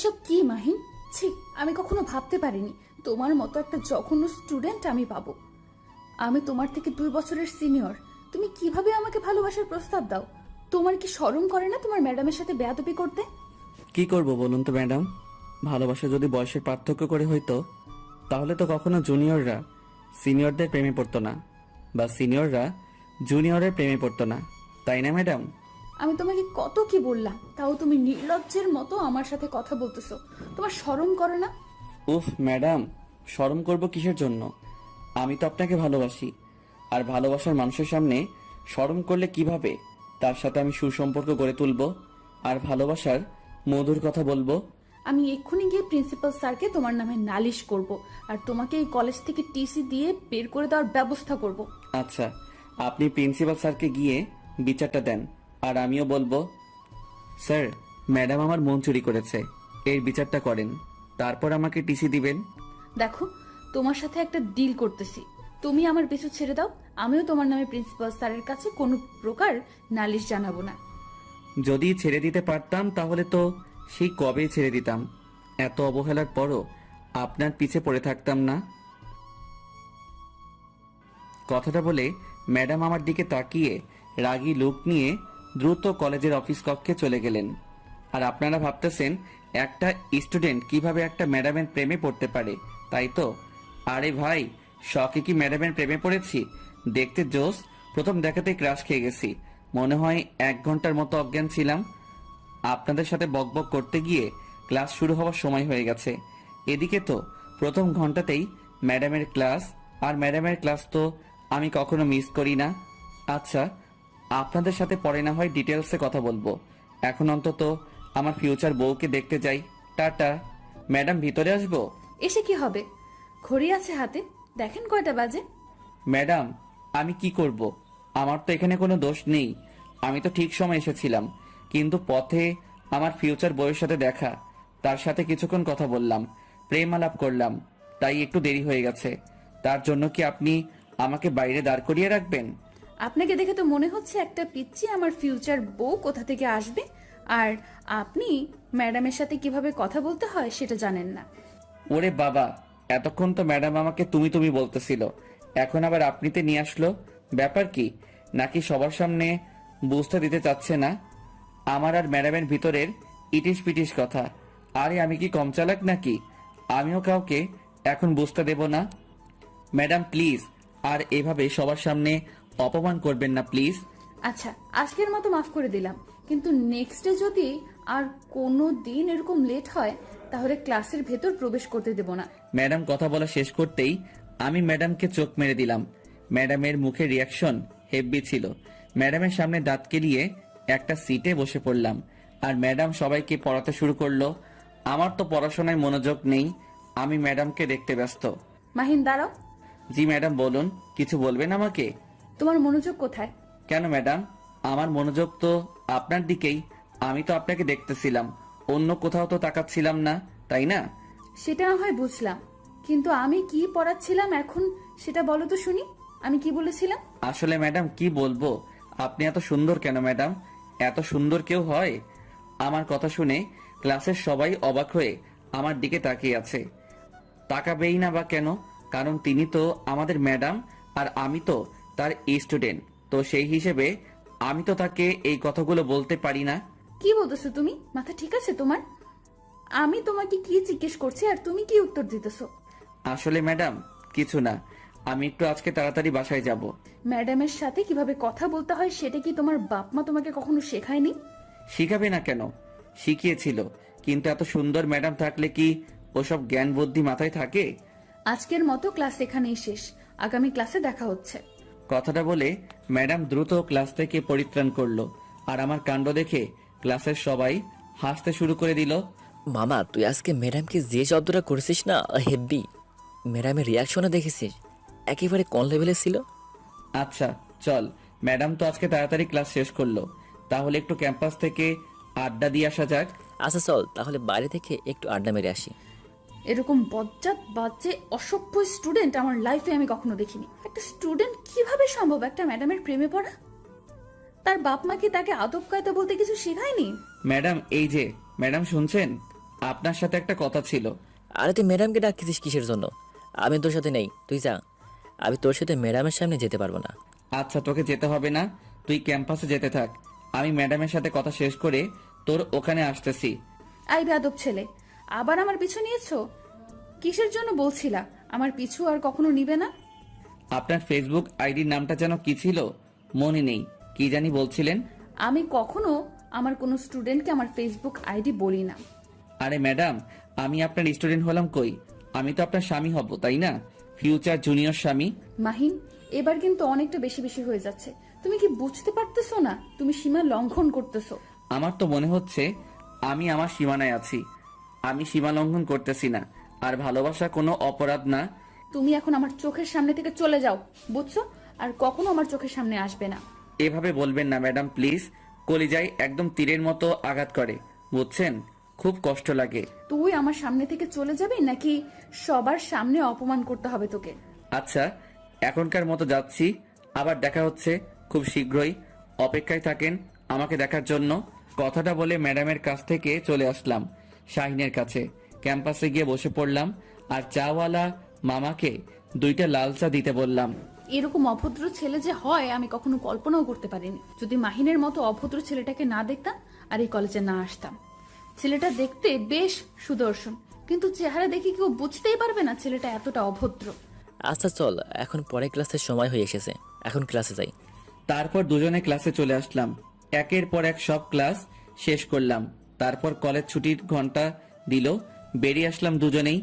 এসব কি মাহিন? ছি, আমি কখনো ভাবতে পারিনি তোমার মতো একটা জঘন্য স্টুডেন্ট আমি পাবো। আমি তোমার থেকে 2 বছরের সিনিয়র, তুমি কিভাবে আমাকে ভালোবাসার প্রস্তাব দাও? তোমার কি শরম করে না তোমার ম্যাডামের সাথে বেয়াদবি করতে? কি করব বলুন তো ম্যাডাম, ভালোবাসা যদি বয়সের পার্থক্য করে হইতো তাহলে তো কখনো জুনিয়ররা সিনিয়রদের প্রেমে পড়তো না, বা সিনিয়ররা জুনিয়রের প্রেমে পড়তো না, তাই না ম্যাডাম? আমি তোমাকে কত কি বললাম, তাও তুমি নির্লজ্জের মতো আমার সাথে কথা বলতেছো। তোমার শরম করে না? উফ ম্যাডাম, শরম করব কিসের জন্য? আমি তো আপনাকে ভালোবাসি, আর ভালোবাসার মানুষের সামনে শরম করলে কিভাবে তার সাথে আমি সুসম্পর্ক গড়ে তুলবো আর ভালোবাসার মধুর কথা বলবো? আমি এক্ষুনি গিয়ে প্রিন্সিপাল স্যারকে তোমার নামে নালিশ করব, আর তোমাকে এই কলেজ থেকে টিসি দিয়ে বের করে দেওয়ার ব্যবস্থা করব। আচ্ছা, আপনি প্রিন্সিপাল স্যারকে গিয়ে বিচারটা দেন, আর আমিও বলবো স্যার, ম্যাডাম আমার মন চুরি করেছে, এর বিচারটা করেন, তারপর আমাকে টিসি দিবেন। দেখো, তোমার সাথে একটা ডিল করতেছি, তুমি আমার পিছু ছেড়ে দাও, আমিও তোমার নামে প্রিন্সিপাল স্যারের কাছে কোনো প্রকার নালিশ জানাবো না। যদি ছেড়ে দিতে পারতাম তাহলে তো সেই কবেই ছেড়ে দিতাম, এত অবহেলার পরও আপনার পিছে পড়ে থাকতাম না। কথাটা বলে ম্যাডাম আমার দিকে তাকিয়ে রাগী লুক নিয়ে দ্রুত কলেজের অফিস কক্ষে চলে গেলেন। আর আপনারা ভাবতেছেন একটা স্টুডেন্ট কিভাবে একটা ম্যাডামের প্রেমে পড়তে পারে, তাই তো? আরে ভাই, শখে কি ম্যাডামের প্রেমে পড়েছি? দেখতে জোস, প্রথম দেখাতেই ক্রাশ খেয়ে গেছি। মনে হয় 1 ঘন্টার মতো অজ্ঞান ছিলাম। আপনাদের সাথে বকবক করতে গিয়ে ক্লাস শুরু হওয়ার সময় হয়ে গেছে। এদিকে তো প্রথম ঘন্টাতেই ম্যাডামের ক্লাস, আর ম্যাডামের ক্লাস তো আমি কখনো মিস করি না। আচ্ছা, আপনাদের সাথে পরে না হয় ডিটেলসে কথা বলবো, এখন অন্তত আমার ফিউচার বউকে দেখতে যাই। টাটা। ম্যাডাম, ভিতরে আসবো? এসে কি হবে, ঘড়ি আছে হাতে, দেখেন কয়টা বাজে। ম্যাডাম, আমি কি করব? আমার তো এখানে কোনো দোষ নেই, আমি তো ঠিক সময় এসেছিলাম, কিন্তু পথে আমার ফিউচার বউয়ের সাথে দেখা, তার সাথে কিছুক্ষণ কথা বললাম, প্রেম আলাপ করলাম, তাই একটু দেরি হয়ে গেছে। তার জন্য কি আপনি আমাকে বাইরে দাঁড় করিয়ে রাখবেন? আপনাকে দেখে তো মনে হচ্ছে একটা পিচ্চি আমার ফিউচার বউ কোথা থেকে আসবে, আর আপনি ম্যাডামের সাথে কিভাবে কথা বলতে হয় সেটা জানেন না। ওরে বাবা, এতক্ষণ তো ম্যাডাম আমাকে তুমি তুমি বলতেছিল, এখন আবার আপনিতে নিয়ে আসলো, ব্যাপার কি? নাকি সবার সামনে বুঝতে দিতে চাচ্ছে না আমার আর ম্যাডামের ভিতরের ইটিস পিটিস কথা? আরে আমি কি কম চালাক নাকি? আমিও কাউকে এখন বুঝতে দেব না। ম্যাডাম প্লিজ, আর এভাবে সবার সামনে অপমান করবেন না প্লিজ। আচ্ছা, আজকের মতো মাফ করে দিলাম, কিন্তু নেক্সট ডে যদি আর কোনো দিন এরকম লেট হয় তাহলে ক্লাসের ভেতর প্রবেশ করতে দেব না। ম্যাডাম কথা বলা শেষ করতেই আমি ম্যাডামকে চোখ মেরে দিলাম। ম্যাডামের মুখে রিয়াকশন হেভি ছিল। ম্যাডামের সামনে দাঁত কেলিয়ে একটা সিটে বসে পড়লাম, আর ম্যাডাম সবাইকে পড়াতে শুরু করলো। আমার তো পড়াশোনায় মনোযোগ নেই, আমি ম্যাডামকে দেখতে ব্যস্ত। মাহিন, দাঁড়াও। জি ম্যাডাম, বলুন, কিছু বলবেন আমাকে? তোমার মনোযোগ কোথায়? কেন ম্যাডাম, আমার মনোযোগ তো আপনার দিকেই, আমি তো আপনাকে দেখতেছিলাম, অন্য কোথাও তো তাকাচ্ছিলাম না, তাই না? সেটা না হয় বুঝলাম, কিন্তু আমি কি পড়াচ্ছিলাম এখন সেটা বলো তো শুনি, আমি কি বলেছিলাম? আসলে ম্যাডাম কি বলবো, আপনি এত সুন্দর কেন ম্যাডাম? এত সুন্দর কেউ হয়? আমার কথা শুনে ক্লাসের সবাই অবাক হয়ে আমার দিকে তাকিয়ে আছে। তাকাবেই না বা কেন? কারণ তিনি তো আমাদের ম্যাডাম, আর আমি তো তার স্টুডেন্ট, তো সেই হিসেবে আমি তো তাকে এই কথাগুলো বলতে পারি না। কি বলতেছো তুমি? মাথা ঠিক আছে তোমার? আমি তোমাকে কি জিজ্ঞেস করছি আর তুমি কি উত্তর দিতেছো? আসলে ম্যাডাম কিছু না, আমি একটু আজকে তাড়াতাড়ি বাসায় যাব। ম্যাডামের সাথে কিভাবে কথা বলতে হয় সেটা কি তোমার বাপ মা তোমাকে কখনো শেখায়নি? শিখাবে না কেন, শিখিয়েছিল, কিন্তু এত সুন্দর ম্যাডাম থাকলে কি ওসব জ্ঞান বুদ্ধি মাথায় থাকে? আজকের মতো ক্লাস এখানেই শেষ, আগামী ক্লাসে দেখা হচ্ছে। কথাটা বলে ম্যাডাম দ্রুত ক্লাস থেকে পরিত্রাণ করলো, আর আমার কাণ্ড দেখে ক্লাসের সবাই হাসতে শুরু করে দিল। মামা, তুই আজকে ম্যাডামকে যে শব্দটা করেছিস না, হেব্বি। ম্যাডামের রিয়াকশনও দেখেছিস, একেবারে কোন লেভেলে ছিল। আচ্ছা চল, ম্যাডাম তো আজকে তাড়াতাড়ি ক্লাস শেষ করলো, তাহলে একটু ক্যাম্পাস থেকে আড্ডা দিয়ে আসা যাক। আচ্ছা চল, তাহলে বাইরে থেকে একটু আড্ডা মেরে আসি। এরকম বজ্জাত বাজে অসভ্য স্টুডেন্ট আমার লাইফে আমি কখনো দেখিনি। একটা স্টুডেন্ট কিভাবে সম্ভব একটা ম্যাডামের প্রেমে পড়া? তার বাপ মা কি তাকে আদব কায়দা বলতে কিছু শেখায়নি? ম্যাডাম, এই যে ম্যাডাম শুনছেন, আপনার সাথে একটা কথা ছিল। আরে তুই ম্যাডামকে ডাকতেছিস কিসের জন্য? আমি তোর সাথে নেই, তুই যা। আমি তোর সাথে ম্যাডামের সামনে যেতে পারবো না। আচ্ছা, তোকে যেতে হবে না, তুই ক্যাম্পাসে যেতে থাক। আমি ম্যাডামের সাথে কথা শেষ করে তোর ওখানে আসতেছি। আই বেয়াদব ছেলে, আবার আমার পিছু নিয়েছো? কিসের জন্য বলছিলা আমার পিছু আর কখনো নিবে না? আপনার ফেসবুক আইডির নামটা যেন কি ছিল, মনে নেই, কি জানি বলছিলেন। আমি কখনো আমার কোনো স্টুডেন্টকে আমার ফেসবুক আইডি বলি না। আরে ম্যাডাম, আমি আপনার স্টুডেন্ট হলাম কই? আমি তো আপনার স্বামী হব, তাই না? ফিউচার জুনিয়র স্বামী। মাহিন, এবার কিন্তু অনেকটা বেশি বেশি হয়ে যাচ্ছে। তুমি কি বুঝতে পারতেছো না তুমি সীমা লঙ্ঘন করতেছো? আমার তো মনে হচ্ছে আমি আমার সীমানায় আছি। আমি সীমা লঙ্ঘন করতেছি না, আর ভালোবাসা কোনো অপরাধ না। তুমি এখন আমার চোখের সামনে থেকে চলে যাও, বুঝছো? আর কখনো আমার চোখের সামনে আসবে না। এভাবে বলবেন না ম্যাডাম, প্লিজ। কলিজায় একদম তীরের মতো আঘাত করে, বুঝছেন? খুব কষ্ট লাগে। তুই আমার সামনে থেকে চলে যাবি নাকি সবার সামনে অপমান করতে হবে তোকে? আচ্ছা, এখনকার মতো যাচ্ছি, আবার দেখা হচ্ছে খুব শীঘ্রই। অপেক্ষায় থাকেন আমাকে দেখার জন্য। কথাটা বলে ম্যাডামের কাছ থেকে চলে আসলাম শাহিনের কাছে। ক্যাম্পাসে গিয়ে বসে পড়লাম, আর চাওয়ালা মামাকে 2টা লাল চা দিতে বললাম। এরকম অভদ্র ছেলে যে হয় আমি কখনো কল্পনাও করতে পারিনি। যদি মাহিনের মতো অভদ্র ছেলেটাকে না দেখতাম আর এই কলেজে না আসতাম। ছেলেটা দেখতে বেশ সুদর্শন, কিন্তু চেহারা দেখে কেউ বুঝতেই পারবে না ছেলেটা এতটা অভদ্র। আচ্ছা চল, এখন পরে ক্লাসের সময় হয়ে এসেছে, এখন ক্লাসে যাই। তারপর দুজনে ক্লাসে চলে আসলাম। একের পর এক সব ক্লাস শেষ করলাম। তারপর কলেজ ছুটির ঘন্টা দিল, বেরিয়ে আসলাম দুজনেই।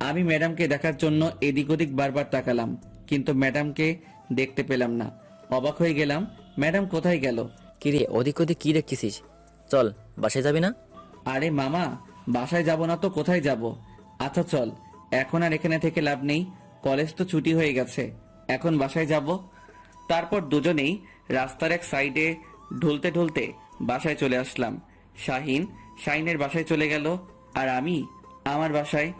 আমি ম্যাডামকে দেখার জন্য এদিক ওদিক বারবার তাকালাম, কিন্তু ম্যাডামকে দেখতে পেলাম না। অবাক হয়ে গেলাম, ম্যাডাম কোথায় গেল? কিরে ওদিক ওদিক কি দেখতেছিস? চল, বাসায় যাবি না? আরে মামা, বাসায় যাব না তো কোথায় যাব? আচ্ছা চল, এখন আর এখানে থেকে লাভ নেই, কলেজ তো ছুটি হয়ে গেছে, এখন বাসায় যাব। তারপর দুজনেই রাস্তার এক সাইডে ঢুলতে ঢুলতে বাসায় চলে আসলাম। শাহিনের বাসায় চলে গেল, আর আমি আমার বাসায়।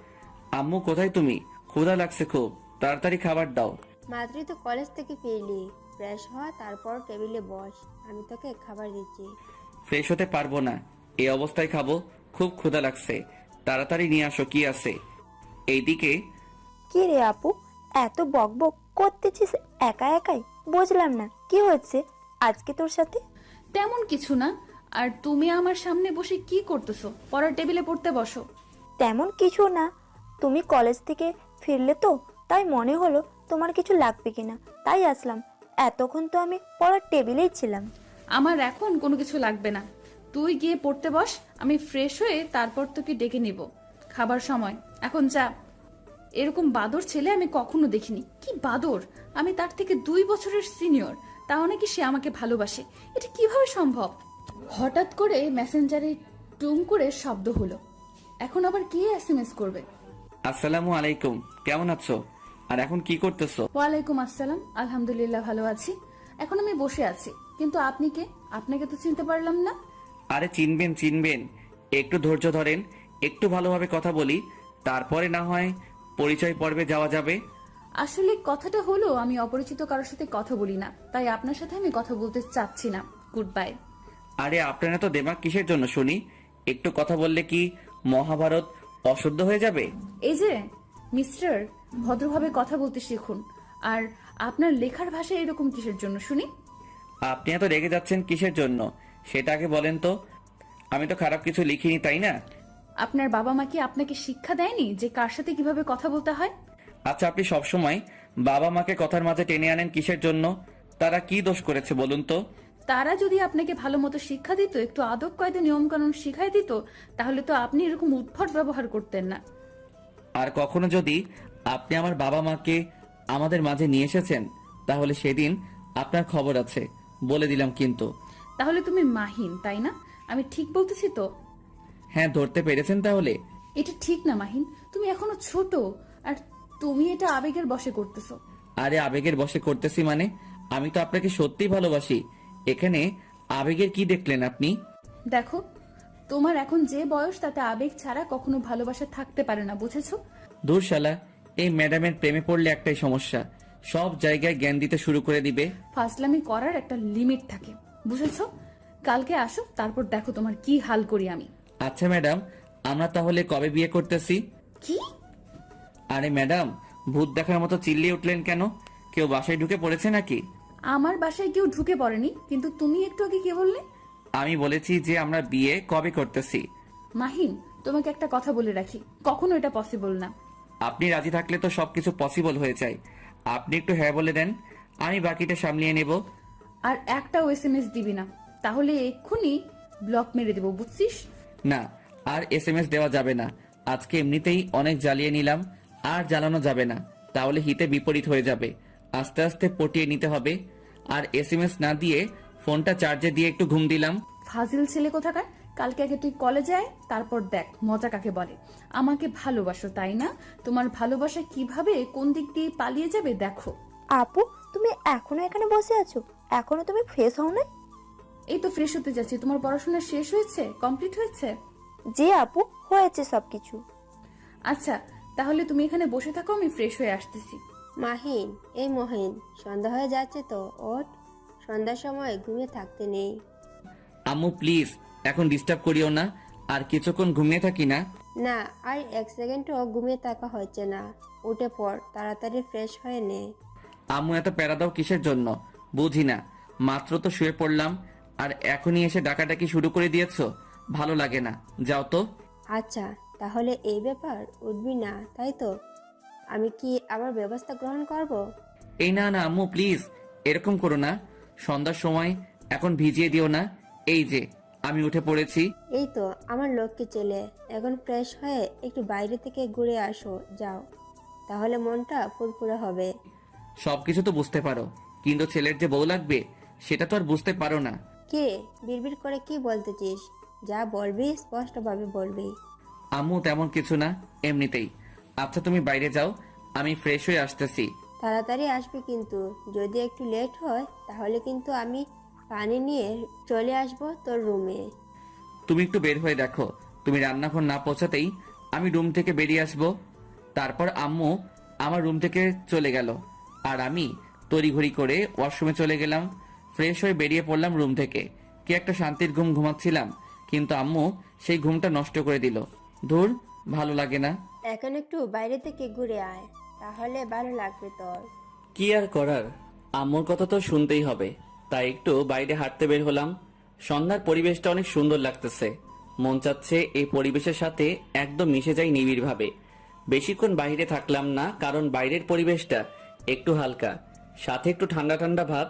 আম্মু কোথায় তুমি? ক্ষুধা লাগছে খুব, তাড়াতাড়ি খাবার দাও। মাত্রই তো কলেজ থেকে ফিরলি, ফ্রেশ হওয়া, তারপর টেবিলে বস, আমি তোকে খাবার দিচ্ছি। ফ্রেশ হতে পারবো না, এই অবস্থায় খাবো? খুব ক্ষুধা লাগছে, তাড়াতাড়ি নিয়ে আসো কি আছে। এইদিকে কি রে আপু, এত বকবক করতেছিস একা একাই? বুঝলাম না কি হচ্ছে আজকে তোর সাথে। তেমন কিছু না। আর তুমি আমার সামনে বসে কি করতেছো? পড়ার টেবিলে পড়তে বসো। তেমন কিছু না, তুমি কলেজ থেকে ফিরলে তো, তাই মনে হলো তোমার কিছু লাগবে কিনা, তাই আসলাম। এতক্ষণ তো আমি পড়ার টেবিলেই ছিলাম। আমার এখন কোনো কিছু লাগবে না, তুই গিয়ে পড়তে বস। আমি ফ্রেশ হয়ে তারপর তোকে ডেকে নিব। খাবার সময়, এখন যা। এরকম বাদর ছেলে আমি কখনো দেখিনি। কি বাদর! আমি তার থেকে 2 বছরের সিনিয়র, তাও নাকি সে আমাকে ভালোবাসে। এটা কিভাবে সম্ভব? হঠাৎ করে মেসেঞ্জারে টুং করে শব্দ হলো। এখন আবার কে এসএমএস করবে? আসসালামু আলাইকুম, কেমন আছো? আর এখন কি করতেছো? ওয়ালাইকুম আসসালাম, আলহামদুলিল্লাহ ভালো আছি। এখন আমি বসে আছি, কিন্তু আপনি কে? আপনাকে তো চিনতে পারলাম না। আরে চিনবেন, একটু ধৈর্য ধরেন, একটু ভালোভাবে কথা বলি, তারপরে না হয় পরিচয় পর্বে যাওয়া যাবে। আসলে কথাটা হলো আমি অপরিচিত কারোর সাথে কথা বলি না, তাই আপনার সাথে আমি কথা বলতে চাচ্ছি না। Good bye. আরে আপনারা তো দেমাগ কিসের জন্য শুনি? একটু কথা বললে কি মহাভারত অশুদ্ধ হয়ে যাবে? এই যে মিস্টার, ভদ্রভাবে কথা বলতে শিখুন। আর আপনার লেখার ভাষা এরকম কিসের জন্য শুনি? আপনি এত রেগে যাচ্ছেন কিসের জন্য সেটা আগে বলেন তো। আমি তো খারাপ কিছু লিখিনি, তাই না? আপনার বাবা মা কি আপনাকে শিক্ষা দেয়নি যে কার সাথে কিভাবে কথা বলতে হয়? আচ্ছা, আপনি সবসময় বাবা মাকে কথার মাঝে টেনে আনেন কিসের জন্য? তারা কি দোষ করেছে বলুন তো? তারা যদি আপনাকে ভালো মতো শিক্ষা দিত, একটু আদব কায়দা নিয়ম কানুন শিখাই দিত, তাহলে তো আপনি এরকম উদ্ভট ব্যবহার করতেন না। আর কখনো যদি আপনি আমার বাবা মাকে আমাদের মাঝে নিয়ে এসেছেন, তাহলে সেদিন আপনার খবর আছে, বলে দিলাম কিন্তু। তাহলে তুমি মাহিন, তাই না? আমি ঠিক বলতেছি তো? হ্যাঁ, ধরতে পেরেছেন তাহলে? এটা ঠিক না মাহিন, তুমি এখনো ছোট, আর তুমি এটা আবেগের বশে করতেছো। আরে আবেগের বশে করতেছি মানে? আমি তো আপনাকে সত্যিই ভালোবাসি, এখানে আবেগের কি দেখলেন আপনি? দেখো, তোমার এখন যে বয়স তাতে আবেগ ছাড়া কখনো ভালোবাসা থাকতে পারে না, বুঝেছো? দূর শালা, এই ম্যাডামের প্রেমে পড়লে একটাই সমস্যা, সব জায়গায় জ্ঞান দিতে শুরু করে দিবে। ফাজলামি করার একটা লিমিট থাকে, বুঝেছো? কালকে আসো, তারপর দেখো তোমার কি হাল করি আমি। আচ্ছা ম্যাডাম, আমরা তাহলে কবে বিয়ে করতেছি? কি? আরে ম্যাডাম, ভূত দেখার মতো চিল্লিয়ে উঠলেন কেন? কেউ বাসায় ঢুকে পড়েছে নাকি? আমার বাসায় কেউ ঢুকে পড়েনি, কিন্তু তুমি একটু আগে কি বললে? আমি বলেছি যে আমরা বিয়ে কবে করতেছি। মাহিন, তোমাকে একটা কথা বলে রাখি, কখনো এটা পসিবল না। আপনি রাজি থাকলে তো সবকিছু পসিবল হয়ে যায়। আপনি একটু হ্যাঁ বলে দেন, আমি বাকিটা সামলিয়ে নেব। আর একটাও SMS দিবি না, তাহলে এক্ষুনি ব্লক মেরে দেবো, বুঝছিস? না, আর SMS দেওয়া যাবে না। আজকে এমনিতেই অনেক জ্বালিয়ে নিলাম, আর জ্বালানো যাবে না, তাহলে হিতে বিপরীত হয়ে যাবে। আস্তে আস্তে পটিয়ে নিতে হবে। আর SMS না দিয়ে ফোনটা চার্জে দিয়ে একটু ঘুম দিলাম। ফাজিল ছেলে কোথাকার। কালকে আগে তুই কলেজে আয়, তারপর দেখ মজা কাকে বলে। আমাকে ভালোবাসো তাই না? তোমার ভালোবাসা কিভাবে কোন দিক দিয়ে পালিয়ে যাবে দেখো। আপু, তুমি এখনো এখানে বসে আছো? এখনো তুমি ফ্রেশ হও নাই? এই তো ফ্রেশ হতে যাচ্ছি। তোমার পড়াশোনা শেষ হয়েছে? কমপ্লিট হয়েছে? জি আপু, হয়েছে সবকিছু। আচ্ছা, তাহলে তুমি এখানে বসে থাকো, আমি ফ্রেশ হয়ে আসতেছি। মাহিন, এই মহিন, সন্ধ্যা হয়ে যাচ্ছে তো, ওঠ। সন্ধ্যার সময় ঘুমিয়ে থাকতে নেই। আম্মু প্লিজ, এখন ডিস্টার্ব করিও না। আর কিছুক্ষণ ঘুমিয়ে থাকি না। না, আর 1 সেকেন্ডও ঘুমিয়ে থাকা হচ্ছে না। উঠে পড়, তাড়াতাড়ি ফ্রেশ হয়ে নে। আম্মু এত প্যারা দাও কিসের জন্য? বুঝি না। মাত্র তো শুয়ে পড়লাম, আর এখনই এসে ডাকাডাকি শুরু করে দিয়েছো। ভালো লাগে না, যাও তো। আচ্ছা, তাহলে এই ব্যাপার, উঠবি না তাই তো? আমি কি আমার ব্যবস্থা গ্রহণ করব? এই না না আম্মু প্লিজ, এরকম করো না। সন্ধ্যার সময় এখন ভিজিয়ে দিও না। এই যে আমি উঠে পড়েছি। এই তো আমার লক্ষ্যে ছেলে, এখন ফ্রেশ হয়ে একটু বাইরে থেকে ঘুরে আসো, যাও। তাহলে মনটা ফুরফুরে হবে। সবকিছু তো বুঝতে পারো, কিন্তু ছেলের যে বউ লাগবে সেটা তো আর বুঝতে পারো না। কে বিড়বিড় করে কি বলতেছিস? যা বলবি স্পষ্টভাবে বলবি। আম্মু তেমন কিছু না, এমনিতেই। আচ্ছা তুমি বাইরে যাও, আমি ফ্রেশ হয়ে আসতেছি। তাড়াতাড়ি আসবি কিন্তু, যদি একটু লেট হয় তাহলে কিন্তু আমি পানি নিয়ে চলে আসবো তোর রুমে। তুমি একটু বের হয়ে দেখো, তুমি রান্নাঘর না পৌঁছাতেই আমি রুম থেকে বেরিয়ে আসবো। তারপর আম্মু আমার রুম থেকে চলে গেল, আর আমি তড়িঘড়ি করে ওয়াশরুমে চলে গেলাম। ফ্রেশ হয়ে বেরিয়ে পড়লাম রুম থেকে। কি একটা শান্তির ঘুম ঘুমাচ্ছিলাম, কিন্তু আম্মু সেই ঘুমটা নষ্ট করে দিল। ধুর, ভালো লাগে না। এখন একটু বাইরে থেকে ঘুরে আয়, তাহলে ভালো লাগবে তোর। কি আর করার, আম্মুর কথা তো শুনতেই হবে। তাই একটু বাইরে হাঁটতে বের হলাম। সন্ধ্যার পরিবেশটা অনেক সুন্দর লাগতেছে। মন চাচ্ছে এই পরিবেশের সাথে একদম মিশে যাই নিবিড়ভাবে। বেশিক্ষণ বাইরে থাকলাম না, কারণ বাইরের পরিবেশটা একটু হালকা, সাথে একটু ঠান্ডা ঠান্ডা ভাব।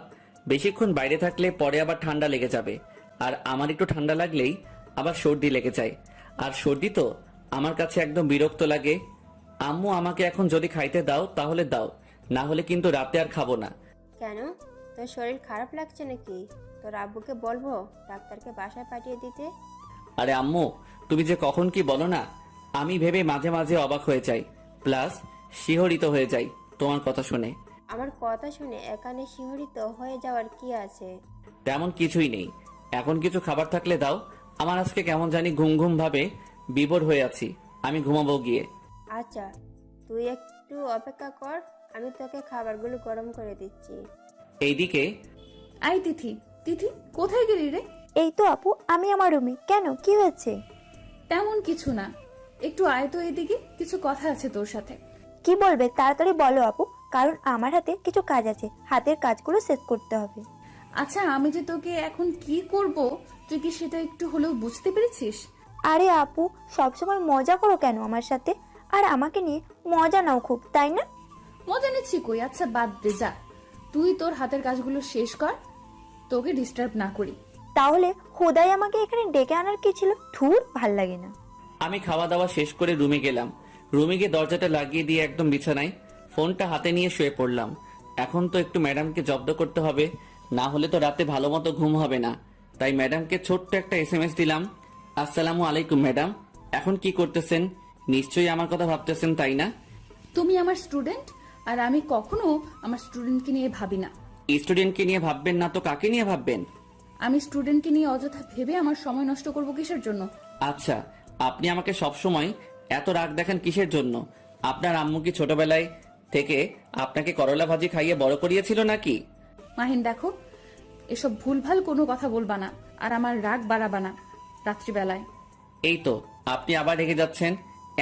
বেশিক্ষণ বাইরে থাকলে পরে আবার ঠান্ডা লেগে যাবে, আর আমার একটু ঠান্ডা লাগলেই আবার সর্দি লেগে যায়। আর সর্দি তো আমার কাছে একদম বিরক্ত লাগে। আম্মু আমাকে এখন যদি খাইতে দাও তাহলে দাও, না হলে কিন্তু রাতে আর খাবো না। কেন, তোর শরীর খারাপ লাগছে নাকি? তোর আব্বুকে বলবো ডাক্তারকে বাসায় পাঠিয়ে দিতে। আরে আম্মু, তুমি যে কখন কি বলো না, আমি ভেবে মাঝে মাঝে অবাক হয়ে যাই, প্লাস শিহরিত হয়ে যাই তোমার কথা শুনে। আমার কথা শুনে এখানে শিহরিত হয়ে যাওয়ার কি আছে? তেমন কিছুই নেই। এখন কিছু খাবার থাকলে দাও, আমার আজকে কেমন জানি ঘুম ঘুম ভাবে বিভোর হয়ে আছি। আমি ঘুমাবো গিয়ে। আচ্ছা, তুই একটু অপেক্ষা কর, আমি তোকে খাবারগুলো গরম করে দিচ্ছি। এইদিকে আই তিথি, তিথি কোথায় গেলি রে? এই তো আপু, আমি আমার রুমে। কেন, কি হয়েছে? তেমন কিছু না, একটু আয় তো এদিকে, কিছু কথা আছে তোর সাথে। কি বলবে তাড়াতাড়ি বলো আপু, কারণ আমার হাতে কিছু কাজ আছে, হাতের কাজগুলো শেষ করতে হবে। আচ্ছা, আমি যে তোকে এখন কি করব, তুই কি সেটা একটু হলেও বুঝতে পেরেছিস? আরে আপু, সবসময় মজা করো কেন আমার সাথে? আর আমাকে নিয়ে মজা নাও খুব, তাই না? মজা নিচ্ছি কই? আচ্ছা বাদ দে, যা তুই তোর হাতের কাজগুলো শেষ কর, তোকে ডিস্টার্ব না করি। তাহলে খোদাই আমাকে এখানে ডেকে আনার কি ছিল? ধুর, ভাল লাগে না। আমি খাওয়া দাওয়া শেষ করে রুমে গেলাম। রুমে গিয়ে দরজাটা লাগিয়ে দিয়ে একদম বিছানায় ফোনটা হাতে নিয়ে শুয়ে পড়লাম। এখন তো একটু ম্যাডামকে জব্দ করতে হবে, না হলে তো রাতে ভালো মতো ঘুম হবে না। তাই ম্যাডামকে ছোট্ট একটা SMS দিলাম। আসসালামু আলাইকুম ম্যাডাম, এখন কি করতেছেন? নিশ্চয়ই আমার কথা ভাবতেছেন তাই না? তুমি আমার স্টুডেন্ট, আর আমি কখনো আমার স্টুডেন্টকে নিয়ে ভাবি না। স্টুডেন্টকে নিয়ে ভাববেন না তো কাকে নিয়ে ভাববেন? আমি স্টুডেন্টকে নিয়ে অযথা ভেবে আমার সময় নষ্ট করব কিসের জন্য? আচ্ছা, আপনি আমাকে সবসময় এত রাগ দেখান কিসের জন্য? আপনার আম্মু কি ছোটবেলায় থেকে আপনাকে করলা ভাজি খাইয়ে বড় করিয়েছিল নাকি? মাহিন দেখো, এসব ভুলভাল কোনো কথা বলবা না, আর আমার রাগ বাড়াবা না রাত্রিবেলায়। এই তো আপনি আবার রেগে যাচ্ছেন?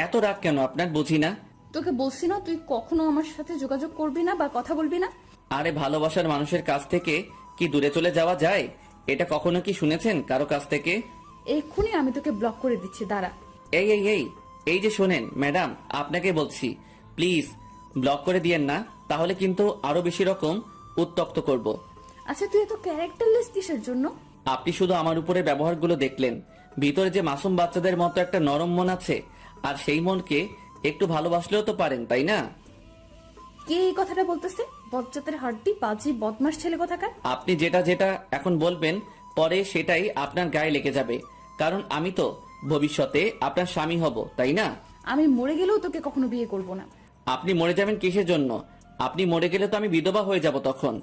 এত রাগ কেন আপনার, বুঝি না। তোকে বলছি না তুই কখনো আমার সাথে যোগাযোগ করবি না বা কথা বলবি না। আরে ভালোবাসার মানুষের কাছ থেকে কি দূরে চলে যাওয়া যায়? এটা কখনো কি শুনেছেন কারো কাছ থেকে? এক্ষুনি আমি তোকে ব্লক করে দিচ্ছি, দাঁড়া। এই এই এই এই যে শোনেন ম্যাডাম, আপনাকে বলছি প্লিজ ব্লক করে দিয়েন না, তাহলে কিন্তু আরো বেশি রকম উত্তপ্ত করব। আচ্ছা তুই এত ক্যারেক্টারলেস কিসের জন্য? আপনি শুধু আমার উপরে ব্যবহারগুলো দেখলেন, ভিতরে যে মাসুম বাচ্চাদের মতো একটা নরম মন আছে, আর সেই মনকে একটু ভালোবাসলেও তো পারেন, তাই না? কে এই কথাটা বলতেছে? বজ্জাতের হাড্ডি, বাজি, বদমাস ছেলে কোথাকার। আপনি যেটা যেটা এখন বলবেন পরে সেটাই আপনার গায়ে লেগে যাবে, কারণ আমি তো ভবিষ্যতে আপনার স্বামী হব, তাই না? আমি মরে গেলেও তোকে কখনো বিয়ে করব না। আপনি মরে যাবেন কিসের জন্য? আপনি মরে গেলে তো আমি বিধবা হয়ে যাব তখন।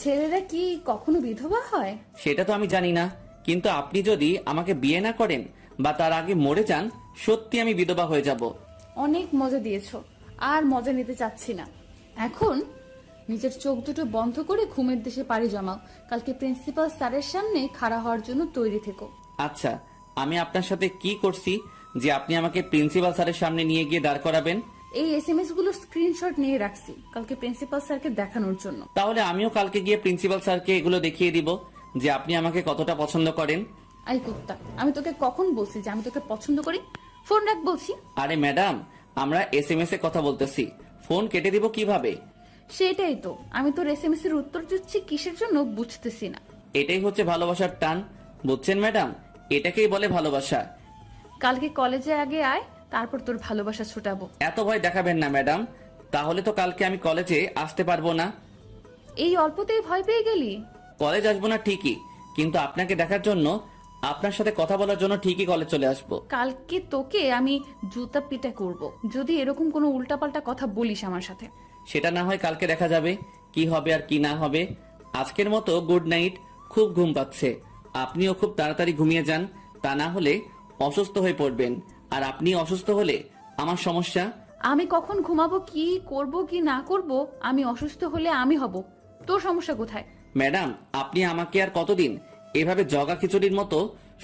ছেলেরা কি কখনো বিধবা হয়? সেটা তো আমি জানি না, কিন্তু আপনি যদি আমাকে বিয়ে না করেন বা তার আগে মরে যান, সত্যি আমি বিধবা হয়ে যাব। অনেক মজা দিয়েছো, আর মজা নিতে চাচ্ছি না। এখন নিজের চোখ দুটো বন্ধ করে ঘুমের দেশে পাড়ি জমাও। কালকে প্রিন্সিপাল স্যারের সামনে খাড়া হওয়ার জন্য তৈরি থেকো। আচ্ছা, আমি আপনার সাথে কি করছি যে আপনি আমাকে প্রিন্সিপাল স্যারের সামনে নিয়ে গিয়ে দাঁড় করাবেন? এই এসএমএস গুলোর স্ক্রিনশট নিয়ে রাখছি কালকে প্রিন্সিপাল স্যারকে দেখানোর জন্য। তাহলে আমিও কালকে গিয়ে প্রিন্সিপাল স্যারকে এগুলো দেখিয়ে দিব যে আপনি আমাকে কতটা পছন্দ করেন। আই কুত্তা, আমি তোকে কখন বলছি যে আমি তোকে পছন্দ করি? ফোন রাখ বলছি। আরে ম্যাডাম, আমরা এসএমএস এ কথা বলতেছি, ফোন কেটে দিব কিভাবে? সেটাই তো, আমি তোর এসএমএস এর উত্তর দিচ্ছি কিসের জন্য বুঝতেছি না। এটাই হচ্ছে ভালোবাসার টান, বুঝছেন ম্যাডাম? এটাকেই বলে ভালোবাসা। কালকে কলেজে আগে আয়, তারপর তোর ভালোবাসা ছুটাবো। এত ভয় দেখাবেন না ম্যাডাম, তাহলে তো কালকে আমি কলেজে আসতে পারবো না। এই অল্পতেই ভয় পেয়ে গেলি? কলেজ আসবো না ঠিকই, কিন্তু আপনাকে দেখার জন্য, আপনার সাথে কথা বলার জন্য ঠিকই কলেজ চলে আসবো। কালকে তোকে আমি জুতা পিটা করব যদি এরকম কোনো উল্টাপাল্টা কথা বলিস আমার সাথে। সেটা না হয় কালকে দেখা যাবে কি হবে আর কি না হবে। আজকের মতো গুড নাইট, খুব ঘুম পাচ্ছে, আপনিও খুব তাড়াতাড়ি ঘুমিয়ে যান, তা না হলে অসুস্থ হয়ে পড়বেন, আর আপনি অসুস্থ হলে আমার সমস্যা। আমি কখন ঘুমাবো, কি করব কি না করব, আমি অসুস্থ হলে আমি হব, তোর সমস্যা কোথায়? ম্যাডাম, আপনি আমাকে আর কতদিন এভাবে জগা খিচুড়ির মতো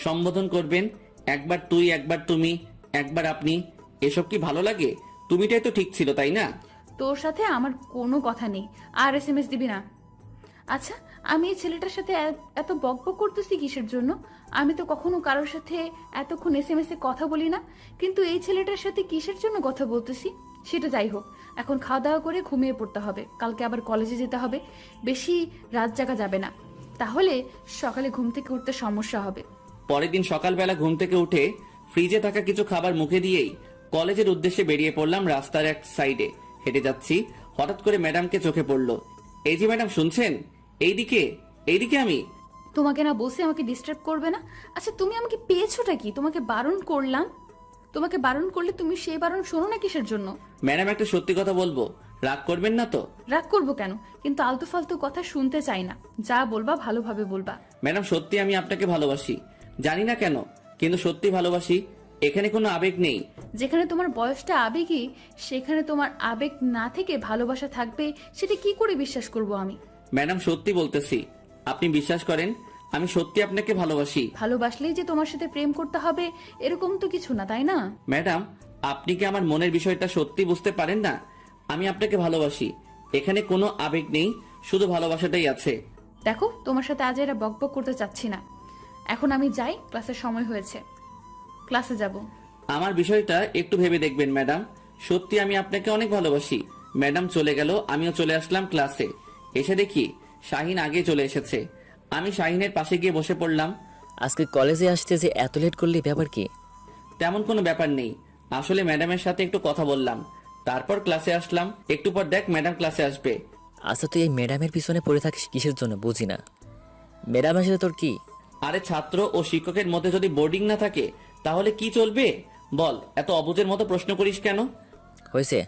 সম্বোধন করবেন? একবার তুই, একবার তুমি, একবার আপনি, এসব কি ভালো লাগে? তুমিটাই তো ঠিক ছিল, তাই না? তোর সাথে আমার কোনো কথা নেই, আর এসএমএস দিবি না। আচ্ছা, আমি এই ছেলেটার সাথে এত বকবক করতেছি কিসের জন্য? আমি তো কখনো কারোর সাথে এতক্ষণ এসএমএস এ কথা বলি না, কিন্তু এই ছেলেটার সাথে কিসের জন্য কথা বলতেছি? সেটা যাই হোক, এখন খাওয়া দাওয়া করে ঘুমিয়ে পড়তে হবে, কালকে আবার কলেজে যেতে হবে, বেশি রাত জাগা যাবে না, তাহলে সকালে ঘুম থেকে উঠতে সমস্যা হবে। পরের দিন সকালবেলা ঘুম থেকে উঠে ফ্রিজে থাকা কিছু খাবার মুখে দিয়েই কলেজের উদ্দেশ্যে বেরিয়ে পড়লাম। রাস্তার এক সাইডে হেঁটে যাচ্ছি, হঠাৎ করে ম্যাডামকে চোখে পড়লো। এই যে ম্যাডাম, শুনছেন? এইদিকে, এইদিকে। আমি তোমাকে না বসে আমাকে ডিস্টার্ব করবে না? আচ্ছা তুমি আমাকে পেয়েছোটা কি? তোমাকে বারণ করলাম, তোমাকে বারণ করলে তুমি সেই বারণ শোনো না কিসের জন্য? ম্যাডাম, একটা সত্যি কথা বলবো, রাগ করবেন না তো? রাগ করবো কেন? কিন্তু আলতু ফালতু কথা শুনতে চাই না, যা বলবা ভালোভাবে বলবা। ম্যাডাম, সত্যি আমি আপনাকে ভালোবাসি, জানি না কেন, কিন্তু সত্যি ভালোবাসি, এখানে কোনো আবেগ নেই। যেখানে তোমার বয়সটা আবেগী, সেখানে তোমার আবেগ না থেকে ভালোবাসা থাকবে, সেটা কি করে বিশ্বাস করব আমি? ম্যাডাম, সত্যি বলতেছি, আপনি বিশ্বাস করেন, আমি সত্যি আপনাকে ভালোবাসি। ভালোবাসলেই যে তোমার সাথে প্রেম করতে হবে এরকম তো কিছু না, তাই না? ম্যাডাম, আপনি কি আমার মনের বিষয়টা সত্যি বুঝতে পারেন না? আমি আপনাকে ভালোবাসি, এখানে কোনো আবেগ নেই, শুধু ভালোবাসাটাই আছে। দেখো, তোমার সাথে আজ এরা বকবক করতে চাচ্ছি না, এখন আমি যাই, ক্লাসের সময় হয়েছে, ক্লাসে যাব। আমার বিষয়টা একটু ভেবে দেখবেন ম্যাডাম, সত্যি আমি আপনাকে অনেক ভালোবাসি। ম্যাডাম চলে গেল, আমিও চলে আসলাম ক্লাসে। এসে দেখি শাহিন আগে চলে এসেছে। আমি শাহিনের পাশে গিয়ে বসে পড়লাম। আজকে কলেজে আসতে যে এত লেট করলি, ব্যাপার কি? তেমন কোনো ব্যাপার নেই, আসলে ম্যাডামের সাথে একটু কথা বললাম, তারপর ক্লাসে আসলাম। একটু পর দেখ ম্যাডাম ক্লাসে আসবে। আচ্ছা, তুই এই ম্যাডামের পিছনে পড়ে থাকিস কিসের জন্য বুঝি না। ম্যাডামের সাথে তোর কি? আরে ছাত্র ও শিক্ষকের মধ্যে যদি বোর্ডিং না থাকে তাহলে কি চলবে বল? এত অবুঝের মতো প্রশ্ন করিস কেন? হয়েছে,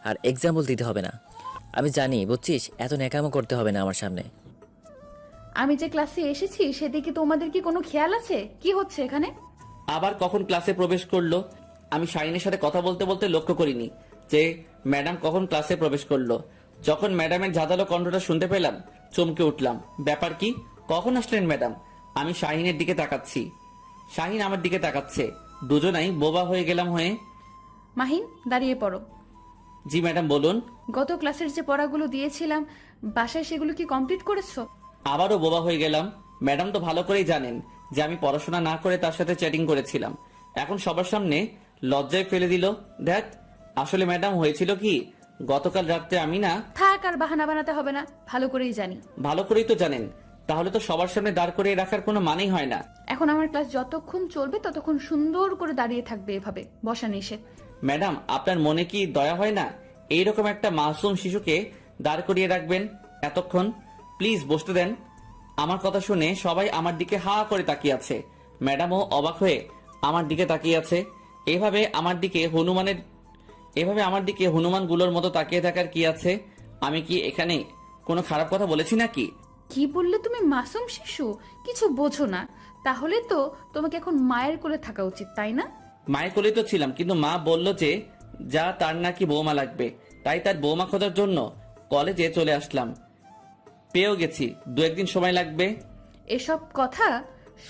আর এক্সাম্পল দিতে হবে না, আমি জানি, বুঝছিস? এত ন্যাকামো করতে হবে না আমার সামনে। আমি যে ক্লাসে এসেছি সেদিকে তোমাদের কি কোনো খেয়াল আছে? কি হচ্ছে এখানে? আবার কখন ক্লাসে প্রবেশ করলো? আমি শাহিনের সাথে কথা বলতে বলতে লক্ষ্য করিনি যে ম্যাডাম কখন ক্লাসে প্রবেশ করলো। যখন ম্যাডামের ঝাঁঝালো কণ্ঠটা শুনতে পেলাম, চমকে উঠলাম। ব্যাপার কি? কখন আসলেন ম্যাডাম? আমি শাহিনের দিকে তাকাচ্ছি, শাহিন আমার দিকে তাকাচ্ছে। দুজনাই বোবা হয়ে গেলাম হয়ে। মাহিন, দাঁড়িয়ে পড়ো। জি ম্যাডাম বলুন। গত ক্লাসের যে পড়াগুলো দিয়েছিলাম বাসায় সেগুলো কি কমপ্লিট করেছো? আবারও বোবা হয়ে গেলাম। ম্যাডাম তো ভালো করেই জানেন যে আমি পড়াশোনা না করে তার সাথে চ্যাটিং করেছিলাম। এখন সবার সামনে লজ্জায় ফেলে দিল। দেখ, আসলে ম্যাডাম হয়েছিল কি, গতকাল রাত্রে আমি না। থাক, আর বাহানা বানাতে হবে না, ভালো করেই জানি। ভালো করেই তো জানেন, তাহলে তো সবার সামনে দাঁড় করিয়ে রাখার কোনো মানেই হয় না। এখন আমার ক্লাস যতক্ষণ চলবে ততক্ষণ সুন্দর করে দাঁড়িয়ে থাকবে, এভাবে বসা নিষেধ। ম্যাডাম, আপনার মনে কি দয়া হয় না এইরকম একটা মাসুম শিশুকে দাঁড় করিয়ে রাখবেন এতক্ষণ? প্লিজ বসতে দেন। আমার কথা শুনে সবাই আমার দিকে হা করে তাকিয়ে আছে। ম্যাডামও অবাক হয়ে আমার দিকে তাকিয়ে আছে। এভাবে আমার দিকে হনুমানগুলোর মতো তাকিয়ে থাকার কি আছে? আমি কি এখানে কোনো খারাপ কথা বলেছি নাকি? কি বললে তুমি? মাসুম শিশু? কিছু বোঝো না। তাহলে তো তোমাকে এখন মায়ের কোলে থাকা উচিত, তাই না? মায়ের কোলে তো ছিলাম, কিন্তু মা বলল যে যা তার নাকি বৌমা লাগবে, তাই তার বৌমা খোঁজার জন্য কলেজে চলে আসলাম। পেয়েও গেছি, 2-1 দিন সময় লাগবে। এসব কথা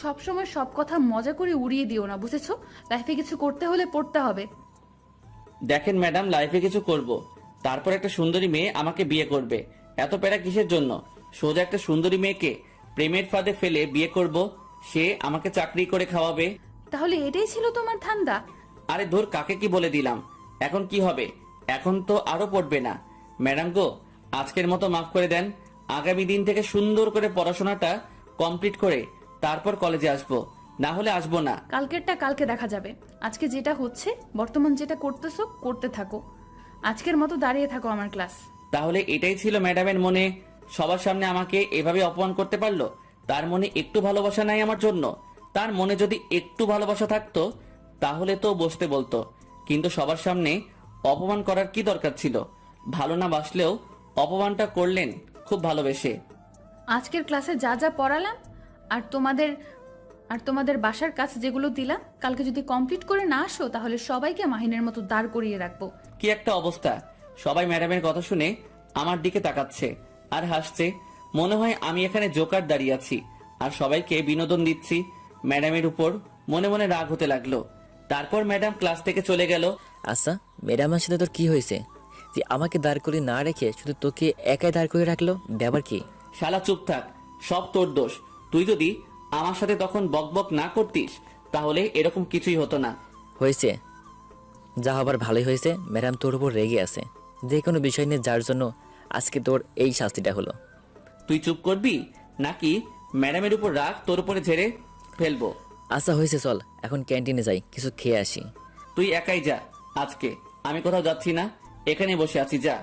সবসময় সব কথা মজা করে উড়িয়ে দিও না, বুঝেছো? লাইফে কিছু করতে হলে পড়তে হবে। দেখেন ম্যাডাম, লাইফে কিছু করব, তারপর একটা সুন্দরী মেয়ে আমাকে বিয়ে করবে। এত প্যারা কিসের জন্য? সোজা একটা সুন্দরী মেয়েকে প্রেমের ফাঁদে ফেলে বিয়ে করব, সে আমাকে চাকরি করে খাওয়াবে। তাহলে এটাই ছিল তোমার ধান্দা? আরে ধর, কাকে কি বলে দিলাম। এখন কি হবে? এখন তো আরো পড়বে না। ম্যাডাম গো, আজকের মতো মাফ করে দেন। আগামী দিন থেকে সুন্দর করে পড়াশোনাটা কমপ্লিট করে তারপর কলেজে আসবো, না হলে আসবো না। কালকেরটা কালকে দেখা যাবে। আজকে যেটা হচ্ছে, বর্তমান যেটা করতেছো করতে থাকো। আজকের মতো দাঁড়িয়ে থাকো আমার ক্লাস। তাহলে এটাই ছিল ম্যাডামের মনে? সবার সামনে আমাকে এভাবে অপমান করতে পারলো? তার মনে একটু ভালোবাসা নাই আমার জন্য? তার মনে যদি একটু ভালোবাসা থাকতো তাহলে তো বসতে বলতো, কিন্তু সবার সামনে অপমান করার কি দরকার ছিল? ভালো না বাসলেও অপমানটা করলেন খুব ভালোবেসে। আজকের ক্লাসে যা যা পড়ালাম আর তোমাদের বাসার কাজ যেগুলো দিলাম, কালকে যদি কমপ্লিট করে না আসো তাহলে সবাইকে মাহিনের মতো দাঁড় করিয়ে রাখবো। কি একটা অবস্থা! সবাই ম্যাডামের কথা শুনে আমার দিকে তাকাচ্ছে আর হাসছে। মনে হয় আমি এখানে জোকার দাঁড়িয়ে আছি আর সবাইকে বিনোদন দিচ্ছি। ম্যাডামের উপর মনে মনে রাগ হতে লাগলো। তারপর ম্যাডাম ক্লাস থেকে চলে গেল। আচ্ছা, ম্যাডামের সাথে তোর কি হয়েছে যে আমাকে দাঁড় করে না রেখে শুধু তোকে একাই দাঁড় করে রাখলো? ব্যাপার কি? শালা চুপ থাক, সব তোর দোষ। তুই যদি আমার সাথে তখন বকবক না করতিস তাহলে এরকম কিছুই হতো না। হয়েছে, যা হবার ভালোই হয়েছে। ম্যাডাম তোর উপর রেগে আছে যে কোনো বিষয় নিয়ে, যার জন্য আজকে তোর এই শাস্তিটা হলো। তুই চুপ করবি নাকি ম্যাডামের উপর রাগ তোর উপরে ঝেড়ে ফেলবো? আচ্ছা হয়েছে, চল এখন ক্যান্টিনে যাই, কিছু খেয়ে আসি। তুই একাই যা, আজকে আমি কোথাও যাচ্ছি না, এখানে বসে আছি, যা।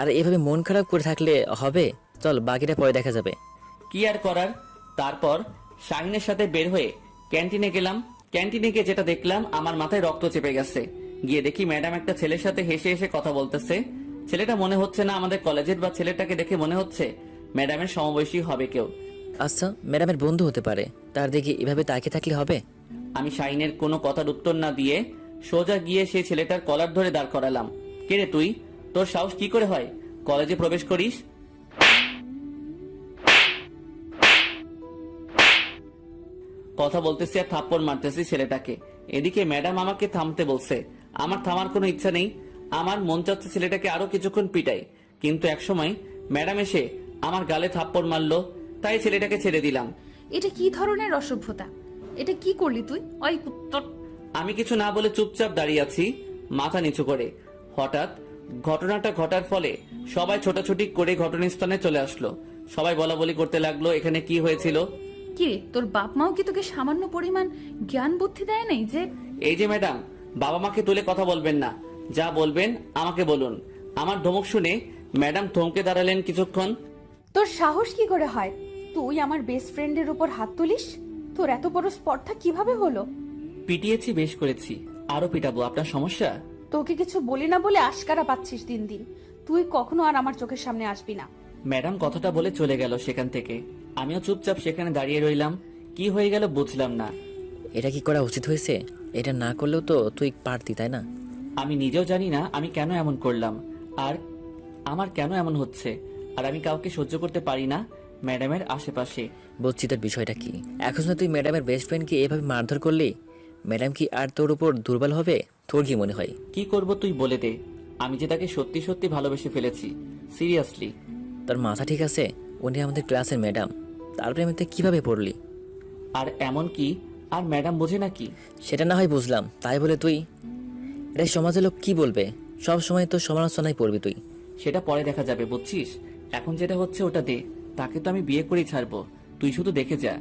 আর এভাবে মন খারাপ করে থাকলে হবে? চল বাকিটা পরে দেখা যাবে। কি আর করার। তারপর শাহিনের সাথে বের হয়ে ক্যান্টিনে গেলাম। ক্যান্টিনে গিয়ে যেটা দেখলাম, আমার মাথায় রক্ত চেপে গেছে। গিয়ে দেখি ম্যাডাম একটা ছেলের সাথে হেসে হেসে কথা বলতেছে। ছেলেটা মনে হচ্ছে না আমাদের কলেজের, বা ছেলেটাকে দেখে মনে হচ্ছে ম্যাডামের সমবয়সী হবে কেউ। আচ্ছা, ম্যাডামের বন্ধু হতে পারে, তার দিকে এভাবে তাকিয়ে থাকলে হবে? আমি শাহিনের কোনো কথার উত্তর না দিয়ে সোজা গিয়ে সেই ছেলেটার কলার ধরে দাঁড় করালাম। কে রে তুই? তোর সাহস কি করে হয় কলেজে প্রবেশ করিস? কথা বলতেছি আর থাপ্পড় মারতেছি ছেলেটাকে। এদিকে ম্যাডাম আমাকে থামতে বলছে। আমার থামার কোনো ইচ্ছা নেই। আমার মন চাচ্ছে ছেলেটাকে আরো কিছুক্ষণ পিটাই, কিন্তু একসময় ম্যাডাম এসে আমার গালে থাপ্পড় মারলো, তাই ছেলেটাকে ছেড়ে দিলাম। এটা কি ধরনের অসভ্যতা? এটা কি করলি তুই? ওই কুত্তর! আমি কিছু না বলে চুপচাপ দাঁড়িয়ে আছি মাথা নিচু করে। হঠাৎ ঘটনাটা ঘটার ফলে সবাই ছোটাছুটি করে ঘটনাস্থানে চলে আসলো। সবাই বলাবলি করতে লাগলো এখানে কি হয়েছিল। কি রে, তোর বাপ মাও কি তোকে সামান্য পরিমাণ জ্ঞান বুদ্ধি দেয় নাই যে? এই যে ম্যাডাম, বাবা মাকে তুলে কথা বলবেন না, যা বলবেন আমাকে বলুন। আমার ধমক শুনে ম্যাডাম থমকে দাঁড়ালেন কিছুক্ষণ। তোর সাহস কি করে হয় তুই আমার বেস্ট ফ্রেন্ডের উপর হাত তুলিস? তোর এত বড় স্পর্ধা কিভাবে হলো? পিটিয়েছি, বেশ করেছি, আরো পিটাবো, আপনার সমস্যা? তোকে কিছু বলি না বলে আশকারা পাচ্ছিস দিন দিন। তুই কখনো আর আমার চোখের সামনে আসবি না। ম্যাডাম কথাটা বলে চলে গেল সেখান থেকে। আমিও চুপচাপ সেখানে দাঁড়িয়ে রইলাম। কি হয়ে গেল বুঝলাম না। এটা কি করা উচিত হয়েছে? এটা না করলেও তো তুই পারতি, তাই না? আমি নিজেও জানি না আমি কেন এমন করলাম, আর আমার কেন এমন হচ্ছে। আর আমি কাউকে সহ্য করতে পারি না ম্যাডামের আশেপাশে। বুঝছি তোর বিষয়টা কি। এখন যদি তুই ম্যাডামের বেস্ট ফ্রেন্ডকে এভাবে মারধর করলি, ম্যাডাম কি আর তোর উপর দুর্বল হবে? তোর কি মনে হয়? কি করব তুই বলে দে। আমি যে তাকে সত্যি সত্যি ভালোবেসে ফেলেছি, সিরিয়াসলি। তোর মাথা ঠিক আছে? উনি আমাদের ক্লাসের ম্যাডাম, তার প্রেমেতে কিভাবে পড়লি? আর এমন কি আর ম্যাডাম বোঝে নাকি? সেটা না হয় বুঝলাম, তাই বলে তুই এটা সমাজের লোক কি বলবে? সব সময় তো সমালোচনায় পড়বি তুই। সেটা পরে দেখা যাবে, বুঝছিস? এখন যেটা হচ্ছে ওটা দে। তাকে তো আমি বিয়ে করেই ছাড়বো, তুই শুধু দেখে যা।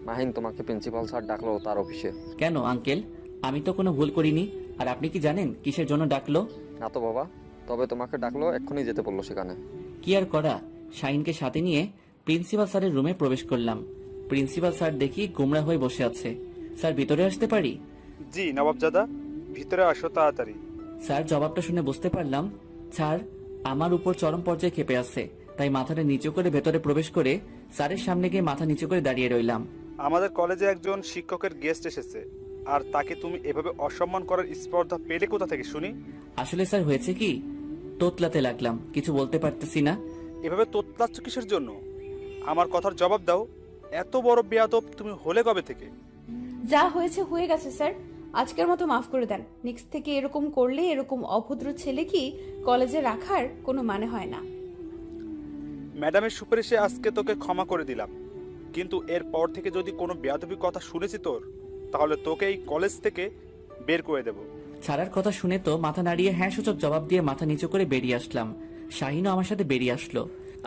মাহিন, তোমাকে প্রিন্সিপাল স্যার ডাকলো তার অফিসে। কেন আঙ্কেল? আমি তো কোনো ভুল করিনি। আর আপনি কি জানেন কিসের জন্য ডাকলো? না তো বাবা, তবে তোমাকে ডাকলো, এক্ষুনি যেতে বললো সেখানে। কি আর করা, শাহিনকে সাথে নিয়ে প্রিন্সিপাল স্যারের রুমে প্রবেশ করলাম। প্রিন্সিপাল স্যার দেখি গোমরা হয়ে বসে আছে। স্যার ভিতরে আসতে পারি? জি নবাবজাদা, ভিতরে আসো তাড়াতাড়ি। স্যার জবাবটা শুনে বুঝতে পারলাম স্যার আমার উপর চরম পর্যায়ে ক্ষেপে আছে। তাই মাথাটা নিচু করে ভেতরে প্রবেশ করে স্যারের সামনে গিয়ে মাথা নিচু করে দাঁড়িয়ে রইলাম। আমাদের কলেজে একজন শিক্ষকের গেস্ট এসেছে, আর তাকে তুমি এভাবে অসম্মান করার স্পর্ধা পেলে কোথা থেকে শুনি? আসলে স্যার হয়েছে কি, তোতলাতে লাগলাম, কিছু বলতে পারতেছি না। এভাবে তোতলাচ্ছ কিসের জন্য? আমার কথার জবাব দাও। এত বড় বেয়াদব তুমি হলে কবে থেকে? যা হয়েছে হয়ে গেছে স্যার, আজকের মতো মাফ করে দেন। নেক্সট থেকে এরকম করলে এরকম অভদ্র ছেলে কি কলেজে রাখার কোনো মানে হয় না। ম্যাডামের সুপারিশে আজকে তোকে ক্ষমা করে দিলাম, কিন্তু এরপর থেকে যদি কোনো বেয়াদবি কথা শুনেছি তোর, তাহলে তোকে এই কলেজ থেকে বের করে দেব। ছাড়ার কথা শুনে তো মাথা নাড়িয়ে হ্যাঁ সূচক জবাব দিয়ে মাথা নিচু করে বেরিয়ে আসলাম। শাহিনও আমার সাথে বেরিয়ে আসলো।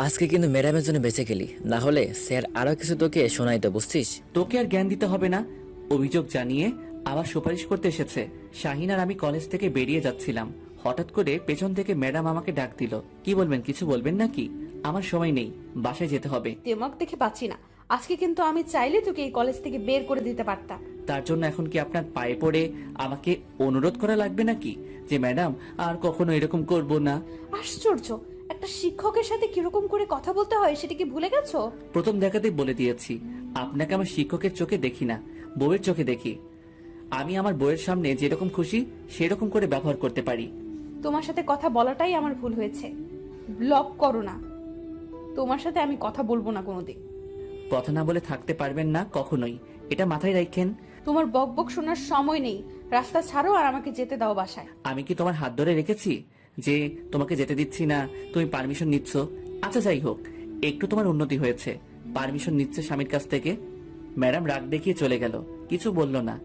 আজকে কিন্তু ম্যাডামের জন্য বেঁচে গেলি, না হলে স্যার আরো কিছু তোকে শোনাইতো, বুঝছিস? তোকে আর জ্ঞান দিতে হবে না। অভিযোগ জানিয়ে আবার সুপারিশ করতে এসেছে। শাহিন আর আমি কলেজ থেকে বেরিয়ে যাচ্ছিলাম, হঠাৎ করে পেছন থেকে ম্যাডাম আমাকে ডাক দিল। কি বলবেন, কিছু বলবেন নাকি? আমার সময় নেই, বাসায় যেতে হবে। দেমাগ দেখে পাচ্ছি না, আজকে কিন্তু আমি চাইলে তোকে এই কলেজ থেকে বের করে দিতে পারতাম। তার জন্য এখন কি আপনার পায়ে পড়ে আমাকে অনুরোধ করা লাগবে নাকি যে ম্যাডাম আর কখনো এরকম করব না? আশ্চর্য, একটা শিক্ষকের সাথে কিরকম করে কথা বলতে হয় সেটা কি ভুলে গেছো? প্রথম দেখাতেই বলে দিয়েছি, আপনাকে আমার শিক্ষকের চোখে দেখি না, বউয়ের চোখে দেখি। আমি আমার বউয়ের সামনে যেরকম খুশি সেরকম করে ব্যবহার করতে পারি। তোমার সাথে কথা বলাটাই আমার ভুল হয়েছে। ব্লক করো না, তোমার সাথে আমি কথা বলবো না কোনোদিন। কথা না বলে থাকতে পারবেন না কখনোই, এটা মাথায় রাখেন। তোমার বকবক শোনার সময় নেই, রাস্তা ছাড়ো আর আমাকে যেতে দাও বাসায়। আমি কি তোমার হাত ধরে রেখেছি যে তোমাকে যেতে দিচ্ছি না, তুমি পারমিশন নিচ্ছ? আচ্ছা যাই হোক, একটু তোমার উন্নতি হয়েছে, পারমিশন নিচ্ছে স্বামীর কাছ থেকে। ম্যাডাম রাগ দেখিয়ে চলে গেল, কিছু বলল না।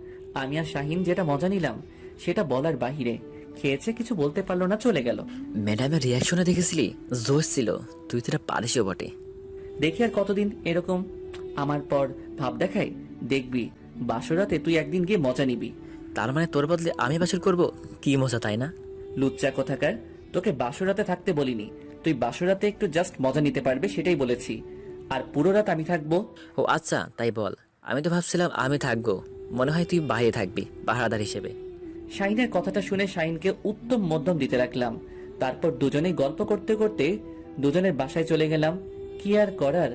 আমি আর শাহিন যেটা মজা নিলাম সেটা বলার বাহিরে। খেয়েছে, কিছু বলতে পারলো না, চলে গেল। ম্যাডামের রিয়াকশনে দেখেছিলি? জোশ ছিল, তুই তো এটা পারিসও বটে। দেখি আর কতদিন এরকম আমার পর ভাব দেখাই। দেখবি বাসরাতে তুই একদিন গিয়ে মজা নিবি। তার মানে তোর বদলে আমি বাছুর করব? কি মজা, তাই না? লুচ্চা কোথাকার, তোকে বাসরাতে থাকতে বলিনি। তুই বাসরাতে একটু জাস্ট মজা নিতে পারবে সেটাই বলেছি, আর পুরো রাত আমি থাকবো। ও আচ্ছা, তাই বল। আমি তো ভাবছিলাম আমি থাকবো, মনে হয় তুই বাইরে থাকবি পাহারাদার হিসেবে। শাহিনের কথাটা শুনে শাহিনকে উত্তম মধ্যম দিতে রাখলাম। তারপর দুজনেই গল্প করতে করতে দুজনের বাসায় চলে গেলাম। কি আর করার,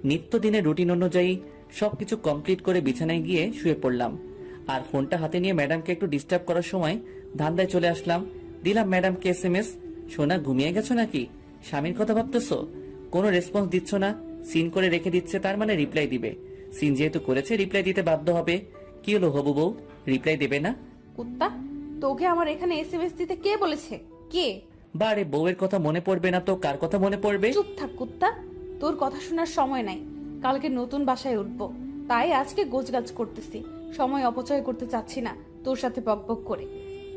নিত্যদিনের রুটিন অনুযায়ী সবকিছু কমপ্লিট করে বিছানায় গিয়ে শুয়ে পড়লাম। আর ফোনটা হাতে নিয়ে ম্যাডামকে একটু ডিস্টার্ব করার সময় ধান্দায় চলে আসলাম। দিলাম ম্যাডামকে SMS। সোনা ঘুমিয়ে গেছো নাকি? স্বামীর কথা ভাবতেছো? কোনো রেসপন্স দিচ্ছ না, সিন করে রেখে দিচ্ছে, তার মানে রিপ্লাই দিবে। সিন যেহেতু করেছে রিপ্লাই দিতে বাধ্য হবে। কি হলো হবু বউ, রিপ্লাই দেবে না? কুত্তা, তোকে আমার এখানে SMS দিতে কে বলেছে? কে? বারে, বউয়ের কথা মনে পড়বে না তো কার কথা মনে পড়বে? চুপ থাক কুত্তা, তোর কথা শোনার সময় নাই। কালকে নতুন বাসায় উঠবো, তাই আজকে গোছগাছ করতেছি। সময় অপচয় করতে চাচ্ছি না তোর সাথে বকবক করে।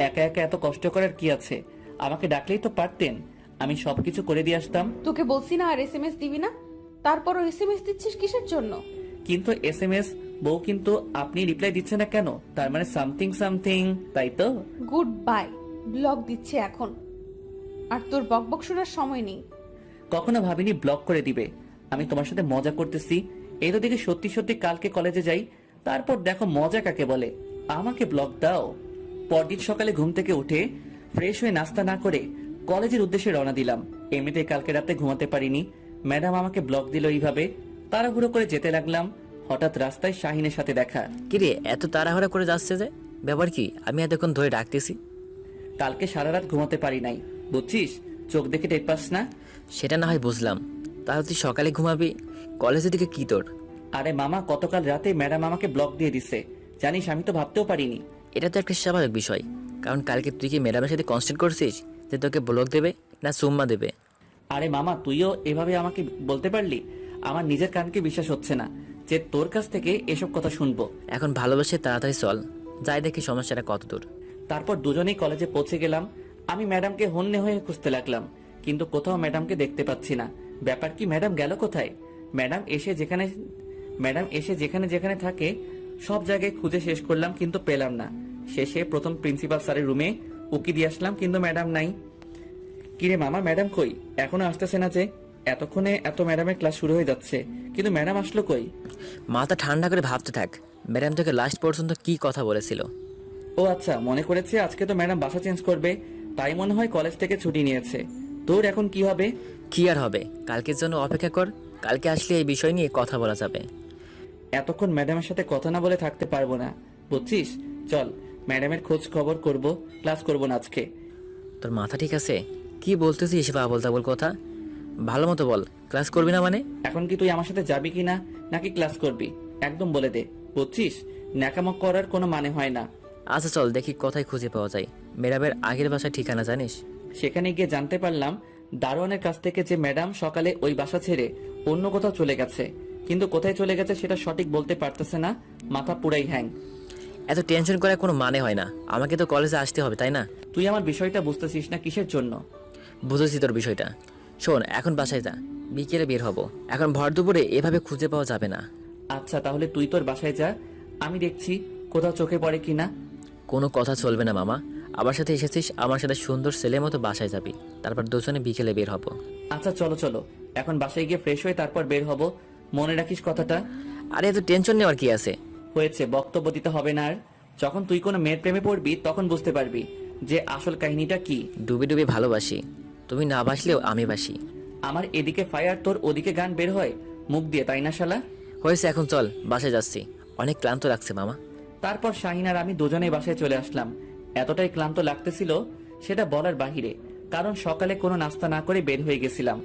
একা একা এত কষ্ট করার কি আছে? আমাকে ডাকলেই তো পারতেন, আমি সবকিছু করে দিয়ে আসতাম। তোকে বলছি না আর SMS দিবি না, তারপরও SMS দিচ্ছিস কিসের জন্য? কিন্তু SMS বউ, কিন্তু আপনি রিপ্লাই দিচ্ছে না কেন? তার মানে সামথিং সামথিং, তাই তো? গুড বাই, ব্লক দিচ্ছে এখন, আর তোর বকবক শোনার সময় নেই। কখনো ভাবিনি ব্লক করে দিবে। আমি তোমার সাথে মজা করতেছি, এই তো দেখে সত্যি সত্যি কালকে কলেজে যাই, তারপর দেখো মজা কাকে বলে, আমাকে ব্লক দাও। পরদিন সকালে ঘুম থেকে উঠে ফ্রেশ হয়ে নাস্তা না করে কলেজের উদ্দেশ্যে রওনা দিলাম। এমনিতে কালকে রাতে ঘুমাতে পারিনি, ম্যাডাম আমাকে ব্লক দিল এইভাবে। তাড়াহুড়ো করে যেতে লাগলাম, হঠাৎ রাস্তায় শাহিনের সাথে দেখা। কিরে এত তাড়াহুড়া করে যাচ্ছে যে, ব্যাপার কি? আমি এতক্ষণ ধরে ডাকতেছি। কালকে সারা রাত ঘুমাতে পারি নাই, বুঝছিস? চোখ দেখে টের পাস না? সেটা না হয় বুঝলাম, তাহলে তুই সকালে ঘুমাবি, কলেজের দিকে কি তোর? আরে মামা, গতকাল রাতে ম্যাডাম আমাকে ব্লক দিয়ে দিছে, জানিস? আমি তো ভাবতেও পারিনি। এটা তো একটা স্বাভাবিক বিষয়, কারণ কালকে তুই কি ম্যাডামের সাথে কনস্ট্যান্ট করছিস যে তোকে ব্লক দেবে না সুম্মা দেবে? আরে মামা, তুইও এভাবে আমাকে বলতে পারলি? আমার নিজের কানকে বিশ্বাস হচ্ছে না যে তোর কাছ থেকে এসব কথা শুনবো। এখন ভালোবাসে তাড়াতাড়ি চল, যাই দেখি সমস্যাটা কত দূর। তারপর দুজনেই কলেজে পৌঁছে গেলাম। আমি ম্যাডামকে হন্যে হয়ে খুঁজতে লাগলাম, কিন্তু কোথাও ম্যাডামকে দেখতে পাচ্ছি না। ব্যাপার কি, ম্যাডাম গেল কোথায়? ম্যাডাম এসে যেখানে যেখানে থাকে সব জায়গায় খুঁজে শেষ করলাম, কিন্তু পেলাম না। শেষে প্রথম প্রিন্সিপাল স্যারের রুমে উকি দিয়ে আসলাম, কিন্তু ম্যাডাম নাই। কিরে মামা, ম্যাডাম কই? এখনো আসতেছে না যে? এতক্ষণে এত ম্যাডামের ক্লাস শুরু হয়ে যাচ্ছে, কিন্তু ম্যাডাম আসলো কই? মাথা ঠান্ডা করে ভাবতে থাক, ম্যাডাম তোকে লাস্ট পর্যন্ত কি কথা বলেছিল। ও আচ্ছা, মনে করেছে আজকে তো ম্যাডাম বাসা চেঞ্জ করবে, তাই মনে হয় কলেজ থেকে ছুটি নিয়েছে। তোর এখন কি হবে? কি আর হবে, কালকের জন্য অপেক্ষা কর, কালকে আসলে এই বিষয় নিয়ে কথা বলা যাবে। এতক্ষণ ম্যাডামের সাথে কথা না বলে থাকতে পারবো না, বুঝছিস? চল, ম্যাডামের খোঁজ খবর করব, ক্লাস করব না আজকে। তোর মাথা ঠিক আছে? কি বলতেছিস এসব আবল তাবল কথা? ভালো মতো বল, ক্লাস করবি না মানে? এখন কি তুই আমার সাথে যাবি কি না, নাকি ক্লাস করবি? একদম বলে দে, বুঝছিস? ন্যাকামো করার কোনো মানে হয় না। আচ্ছা চল দেখি কোথায় খুঁজে পাওয়া যায় ম্যাডামের আগের বাসার ঠিকানা জানিস? সেখানে গিয়ে জানতে পারলাম দারোয়ানের কাছ থেকে যে ম্যাডাম সকালে ওই বাসা ছেড়ে অন্য কোথাও চলে গেছে, কিন্তু কোথায় চলে গেছে সেটা সঠিক বলতে পারতেছে না। মাথা পুরাই হ্যাং। এত টেনশন করার কোনো মানে হয় না, আমাকে তো কলেজে আসতে হবে তাই না? তুই আমার বিষয়টা বুঝতেছিস না কিসের জন্য? বুঝেছি তোর বিষয়টা। শোন, এখন বাসায় যা, বিকেলে বের হব। এখন ভর দুপুরে এভাবে খুঁজে পাওয়া যাবে না। আচ্ছা, তাহলে তুই তোর বাসায় যা, আমি দেখছি কোথাও চোখে পড়ে কিনা। কোনো কথা চলবে না মামা, আমার সাথে এসেছিস, আমার সাথে সুন্দর ছেলের মতো বাসায় যাবি, তারপর দুজনে বিকেলে বের হব। আচ্ছা চলো চলো, এখন বাসায় গিয়ে ফ্রেশ হয়ে তারপর বের হব। মনে রাখিস কথাটা। আরে এত টেনশন নেওয়ার কি আছে? হয়েছে, বক্তব্য দিতে হবে না আর। যখন তুই কোনো মেয়ের প্রেমে পড়বি তখন বুঝতে পারবি যে আসল কাহিনীটা কি। ডুবে ডুবে ভালোবাসি, তুমি না বাসলেও আমি বাসি। আমার এদিকে ফায়ার, তোর ওদিকে গান বের হয় মুখ দিয়ে, তাই না শালা? হয়েছে, এখন চল, বাসায় যাচ্ছি, অনেক ক্লান্ত লাগছে মামা। তারপর শাহিন আর আমি দুজনেই বাসায় চলে আসলাম। এতটাই ক্লান্ত লাগতেছিল সেটা বলার বাহিরে, কারণ সকালে কোনো নাস্তা না করে বের হয়ে গেছিলাম।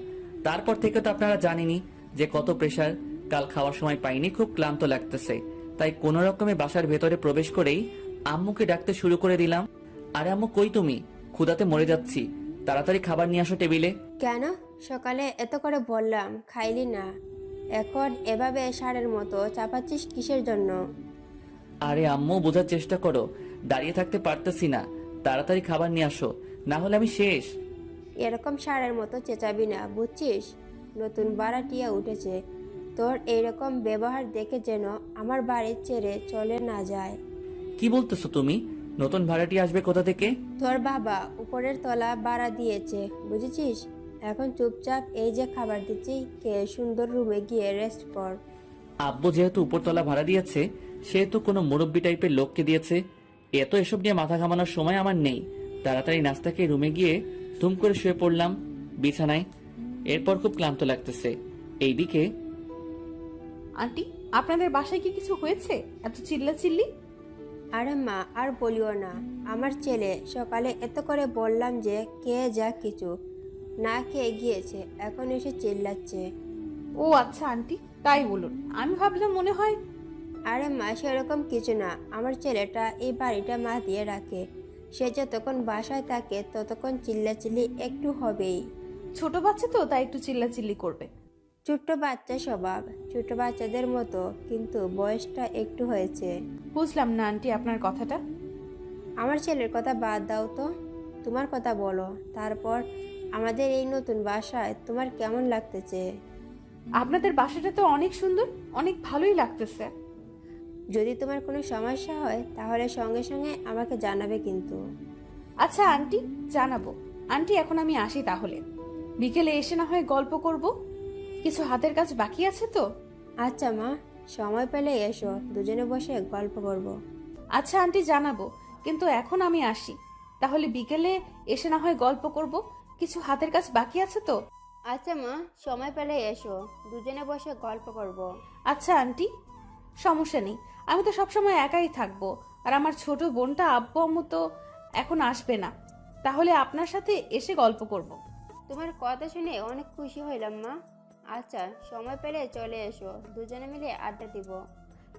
তারপর থেকে তো আপনারা জানেনই যে কত প্রেসার। কাল খাওয়ার সময় পাইনি, খুব ক্লান্ত লাগতেছে, তাই কোনো রকমে বাসার ভেতরে প্রবেশ করেই আম্মুকে ডাকতে শুরু করে দিলাম। আরে আম্মু, কই তুমি? ক্ষুধাতে মরে যাচ্ছি, তাড়াতাড়ি খাবার নিয়ে আসো টেবিলে। কেন সকালে এত করে বললাম খাইলি না, এখন এভাবে ষাঁড়ের মতো চাপাচ্ছিস কিসের জন্য? আরে আম্মু, বোঝার চেষ্টা করো, দাঁড়িয়ে থাকতে পারতেছি না, তাড়াতাড়ি খাবার নিয়ে আসো, না হলে আমি শেষ। এরকম ষাঁড়ের মতো চেঁচাবি না, বুঝছিস? নতুন ভাড়াটিয়া উঠেছে, তোর এইরকম ব্যবহার দেখে যেন আমার বাড়ি ছেড়ে চলে না যায়। কি বলতেছো তুমি? নতুন ভাড়াটি আসবে কোথা থেকে? তোর বাবা উপরের তলা ভাড়া দিয়েছে, বুঝেছিস? এখন চুপচাপ এই যে খাবার দিচ্ছি, কে সুন্দর রুমে গিয়ে রেস্ট কর। আব্বু যেহেতু উপরতলা ভাড়া দিয়েছে, সেহেতু কোনো মুরব্বি টাইপের লোককে দিয়েছে। এত এসব নিয়ে মাথা ঘামানোর সময় আমার নেই। তাড়াতাড়ি নাস্তা খেয়ে রুমে গিয়ে ধুম করে শুয়ে পড়লাম বিছানায়। এরপর খুব ক্লান্ত লাগতেছে। এইদিকে আন্টি, আপনাদের বাসায় কি কিছু হয়েছে? এত চিল্লাচিল্লি? আরে মা, আর বলিও না, আমার ছেলে সকালে এত করে বললাম যে কে যা কিছু না খেয়ে গিয়েছে, এখন এসে চিল্লাচ্ছে। ও আচ্ছা আন্টি, তাই বলুন, আমি ভাবলাম মনে হয়। আরে মা, সেরকম কিছু না, আমার ছেলেটা এই বাড়িটা মা দিয়ে রাখে, সে যতক্ষণ বাসায় থাকে ততক্ষণ চিল্লাচিল্লি একটু হবেই। ছোট বাচ্চা তো, তাই একটু চিল্লাচিল্লি করবে। ছোট্ট বাচ্চা স্বভাব, ছোট বাচ্চাদের মতো, কিন্তু বয়সটা একটু হয়েছে। বুঝলাম না আন্টি আপনার কথাটা। আমার ছেলের কথা বাদ দাও তো, তোমার কথা বলো। তারপর আমাদের এই নতুন বাসায় তোমার কেমন লাগতেছে? আপনাদের বাসাটা তো অনেক সুন্দর, অনেক ভালোই লাগতেছে। যদি তোমার কোনো সমস্যা হয় তাহলে সঙ্গে সঙ্গে আমাকে জানাবে কিন্তু। আচ্ছা আন্টি, জানাবো। আন্টি, এখন আমি আসি তাহলে, বিকেলে এসে না হয় গল্প করব, কিছু হাতের কাজ বাকি আছে তো। আচ্ছা মা, সময় পেলে এসো, দুজনে বসে গল্প করব। আচ্ছা আন্টি, জানাবো, কিন্তু এখন আমি আসি। তাহলে বিকেলে এসে না হয় গল্প করব, কিছু হাতের কাজ বাকি আছে তো। আচ্ছা মা, সময় পেলে এসো, দুজনে বসে গল্প করব। আচ্ছা আন্টি, সমস্যা নেই, আমি তো সবসময় একাই থাকবো, আর আমার ছোট বোনটা আব্বু আম্মু তো এখন আসবে না, তাহলে আপনার সাথে এসে গল্প করব। তোমার কথা শুনে অনেক খুশি হইলাম মা। আচ্ছা, সময় পেলে চলে এসো, দুজনে মিলে আড্ডা দিব।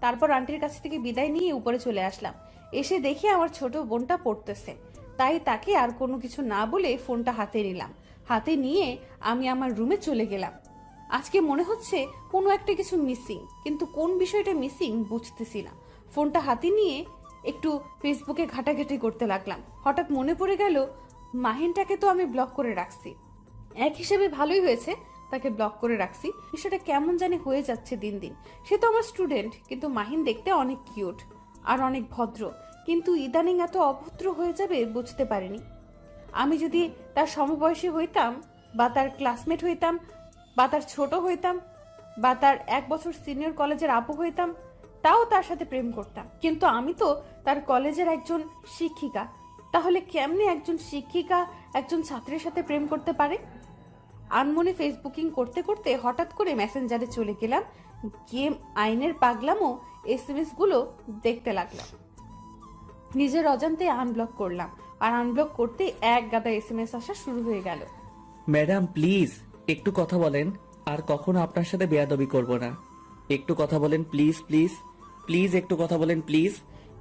তারপর আন্টির কাছ থেকে বিদায় নিয়ে উপরে চলে আসলাম। এসে দেখি আমার ছোট বোনটা পড়তেছে, তাই তাকে আর কোনো কিছু না বলে ফোনটা হাতে নিলাম। হাতে নিয়ে আমি আমার রুমে চলে গেলাম। আজকে মনে হচ্ছে কোনো একটা কিছু মিসিং, কিন্তু কোন বিষয়টা মিসিং বুঝতেছি না। ফোনটা হাতে নিয়ে একটু ফেসবুকে ঘাটাঘাটি করতে লাগলাম। হঠাৎ মনে পড়ে গেল মাহিনটাকে তো আমি ব্লক করে রাখছি। এক হিসেবে ভালোই হয়েছে তাকে ব্লক করে রাখছি। বিষয়টা কেমন জানি হয়ে যাচ্ছে দিন দিন। সে তো আমার স্টুডেন্ট, কিন্তু মাহিন দেখতে অনেক কিউট আর অনেক ভদ্র, কিন্তু ইদানিং এত অভদ্র হয়ে যাবে বুঝতে পারিনি। আমি যদি তার সমবয়সী হইতাম, বা তার ক্লাসমেট হইতাম, বা তার ছোট হইতাম, বা তার 1 বছর সিনিয়র কলেজের আপু হইতাম, তাও তার সাথে প্রেম করতাম। কিন্তু আমি তো তার কলেজের একজন শিক্ষিকা। তাহলে কেমনে একজন শিক্ষিকা একজন ছাত্রের সাথে প্রেম করতে পারে? আনমনে ফেসবুকিং করতে করতে হঠাৎ করে মেসেঞ্জারে চলে গেলাম। গেম আইনের পাগলামো SMS গুলো দেখতে লাগলাম। নিজের অজান্তে আনব্লক করলাম, আর আনব্লক করতে এক গাদা SMS আসা শুরু হয়ে গেল। ম্যাডাম প্লিজ একটু কথা বলেন, আর কখনো আপনার সাথে বেয়াদবি করব না। একটু কথা বলেন প্লিজ, প্লিজ প্লিজ একটু কথা বলেন প্লিজ।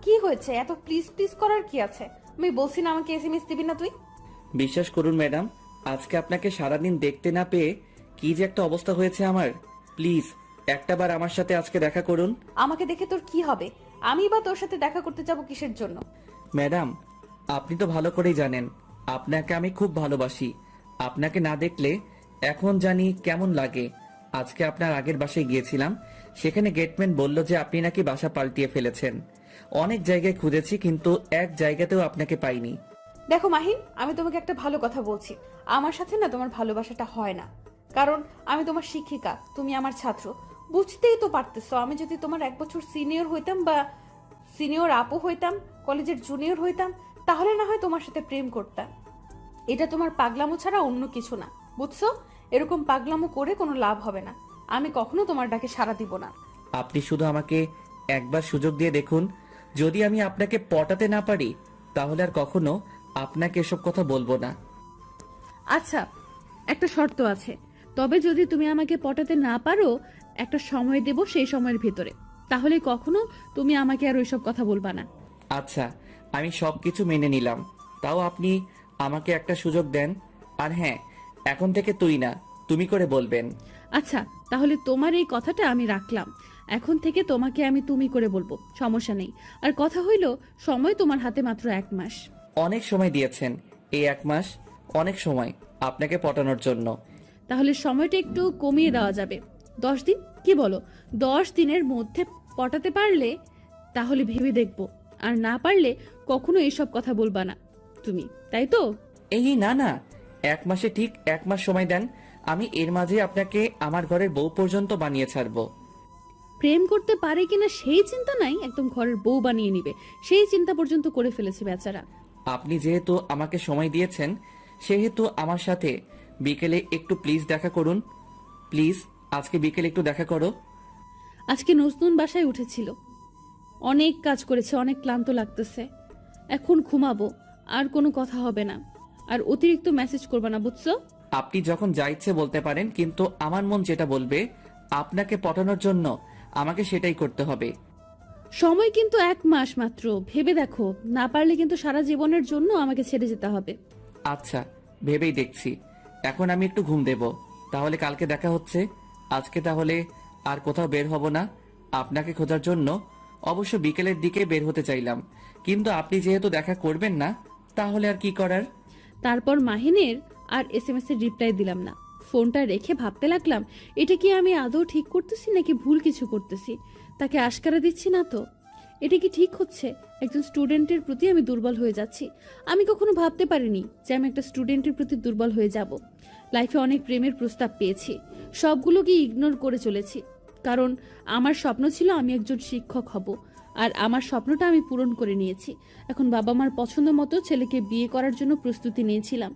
কি হয়েছে? এত প্লিজ প্লিজ করার কি আছে? আমি বলছি না আমাকে SMS দিবি না তুই। বিশ্বাস করুন ম্যাডাম, আজকে আপনাকে সারাদিন দেখতে না পেয়ে কি যে একটা অবস্থা হয়েছে আমার। প্লিজ একটাবার আমার সাথে আজকে দেখা করুন। আমাকে দেখে তোর কি হবে? আমি বা তোর সাথে দেখা করতে যাব কিসের জন্য? ম্যাডাম আপনি তো ভালো করেই জানেন আপনাকে আমি খুব ভালোবাসি। আপনাকে না দেখলে এখন জানি কেমন লাগে। আজকে আপনার আগের বাসায় গিয়েছিলাম, সেখানে গেটম্যান বলল যে আপনি নাকি বাসা পাল্টিয়ে ফেলেছেন। অনেক জায়গায় খুঁজেছি কিন্তু এক জায়গাতেও আপনাকে পাইনি। দেখো মাহিন, আমি তোমাকে একটা ভালো কথা বলছি। আমার সাথে না তোমার ভালোবাসাটা হয় না, কারণ আমি তোমার শিক্ষিকা, তুমি আমার ছাত্র। বুঝতেই তো পারতেছো, আমি যদি তোমার 1 বছর সিনিয়র হইতাম, বা সিনিয়র আপু হইতাম, কলেজের জুনিয়র হইতাম, তাহলে না হয় তোমার সাথে প্রেম করতাম। এটা তোমার পাগলামো ছাড়া অন্য কিছু না, বুঝছো? এরকম পাগলামো করে কোনো লাভ হবে না। আমি কখনো তোমার ডাকে সাড়া দিব না। আপনি শুধু আমাকে একবার সুযোগ দিয়ে দেখুন, যদি আমি আপনাকে পটাতে না পারি তাহলে আর কখনো আপনাকে এসব কথা বলবো না। আচ্ছা, একটা শর্ত আছে। তবে যদি তুমি আমাকে পটাতে না পারো, একটা সময় দেব, সেই সময়ের ভিতরে, তাহলে কখনো তুমি আমাকে আর ওইসব কথা বলবা না। আচ্ছা আমি সবকিছু মেনে নিলাম, তাও আপনি আমাকে একটা সুযোগ দেন। আর হ্যাঁ, এখন থেকে তুই না তুমি করে বলবেন। আচ্ছা, তাহলে তোমার এই কথাটা আমি রাখলাম। এখন থেকে তোমাকে আমি তুমি করে বলবো, সমস্যা নেই। আর কথা হইল, সময় তোমার হাতে মাত্র 1 মাস। অনেক সময় দিয়েছেন, এই 1 মাস অনেক সময় আপনাকে পটানোর জন্য। তাহলে সময়টা একটু কমিয়ে দেওয়া যাবে, 10 দিন, কি বলো? 10 দিনের মধ্যে পটাতে পারলে তাহলে ভেবে দেখবো, আর না পারলে কখনো এইসব কথা বলবা না তুমি, তাই তো? এই না না, 1 মাসে ঠিক 1 মাস সময় দেন, আমি এর মাঝে আপনাকে আমার ঘরের বউ পর্যন্ত বানিয়ে ছাড়বো। প্রেম করতে পারে কিনা সেই চিন্তা নাই, একদম ঘরের বউ বানিয়ে নিবে সেই চিন্তা পর্যন্ত করে ফেলেছে বেচারা। আপনি যেহেতু আমাকে সময় দিয়েছেন, সেহেতু আমার সাথে বিকেলে একটু প্লিজ দেখা করুন। প্লিজ আজকে বিকেলে একটু দেখা করো। আজকে নতুন বাসায় উঠেছিল, অনেক কাজ করেছে, অনেক ক্লান্ত লাগতেছে। এখন ঘুমাবো, আর কোনো কথা হবে না। আর অতিরিক্ত মেসেজ করবে না, বুঝছো? আপনি যখন যা ইচ্ছে বলতে পারেন, কিন্তু আমার মন যেটা বলবে আপনাকে পটানোর জন্য আমাকে সেটাই করতে হবে। সময় কিন্তু 1 মাস মাত্র, ভেবে দেখো। না পারলে কিন্তু সারা জীবনের জন্য আমাকে ছেড়ে যেতে হবে। আচ্ছা ভেবেই দেখছি। এখন আমি একটু ঘুম দেব, তাহলে কালকে দেখা হচ্ছে। আজকে তাহলে আর কোথাও বের হব না আপনাকে খোঁজার জন্য। অবশ্য বিকেলের দিকে বের হতে চাইলাম, কিন্তু আপনি যেহেতু দেখা করবেন না, তাহলে আর কি করার। তারপর মাহিনের আর SMS এর রিপ্লাই দিলাম না। ফোনটা রেখে ভাবতে লাগলাম, এটা কি আমি আদৌ ঠিক করতেছি নাকি ভুল কিছু করতেছি? তাকে আশকারা দিচ্ছি না তো? এটা কি ঠিক হচ্ছে? একজন স্টুডেন্টের প্রতি আমি দুর্বল হয়ে যাচ্ছি। আমি কখনো ভাবতে পারিনি যে আমি একটা স্টুডেন্টের প্রতি দুর্বল হয়ে যাব। লাইফে অনেক প্রেমের প্রস্তাব পেয়েছি, সবগুলোকে ইগনোর করে চলেছি, কারণ আমার স্বপ্ন ছিল আমি একজন শিক্ষক হব। আর আমার স্বপ্নটা আমি পূরণ করে নিয়েছি। এখন বাবা মার পছন্দ মতো ছেলেকে বিয়ে করার জন্য প্রস্তুতি নিয়েছিলাম।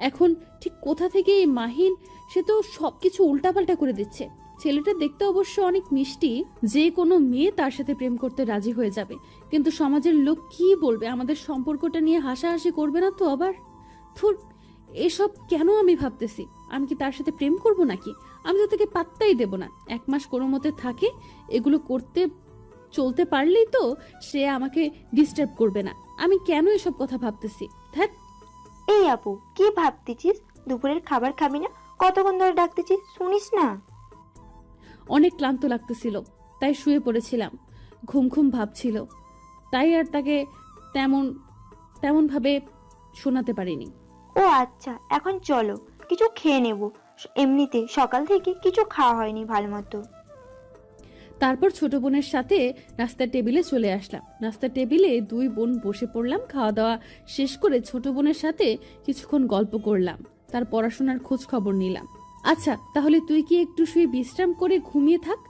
এখন ঠিক কোথা থেকে এই মাহিন, সে তো সবকিছু উল্টাপাল্টা করে দিচ্ছে। ছেলেটা দেখতে অবশ্য অনেক মিষ্টি, যে কোনো মেয়ে তার সাথে প্রেম করতে রাজি হয়ে যাবে, কিন্তু সমাজের লোক কি বলবে? আমাদের সম্পর্কটা নিয়ে হাসাহাসি করবে না তো আবার? থুর, এসব কেন আমি ভাবতেছি? আমি কি তার সাথে প্রেম করব নাকি? আমি তো তাকে পাত্তাই দেব না। 1 মাস কোনো মতে থাকে, এগুলো করতে চলতে পারলেই তো সে আমাকে ডিস্টার্ব করবে না। আমি কেন এসব কথা ভাবতেছি? ধ্যাৎ। এই আপু, কি ভাবতেছিস? দুপুরের খাবার খাবি না? কতক্ষণ ধরে ডাকতেছিস, শুনিস না? অনেক ক্লান্ত লাগতেছিল, তাই শুয়ে পড়েছিলাম। ঘুম ঘুম ভাবছিল, তাই আর তাকে তেমন ভাবে শোনাতে পারিনি। ও আচ্ছা, এখন চলো কিছু খেয়ে নেব। এমনিতে সকাল থেকে কিছু খাওয়া হয়নি ভালো মতো। তারপর ছোট বোনের সাথে নাস্তার টেবিলে চলে আসলাম। নাস্তার টেবিলে দুই বোন বসে পড়লাম। খাওয়া দাওয়া শেষ করে ছোট বোনের সাথে কিছুক্ষণ গল্প করলাম, তার পড়াশোনার খোঁজ খবর নিলাম। আচ্ছা, তাহলে তুই কি একটু শুয়ে বিশ্রাম করে ঘুমিয়ে থাক,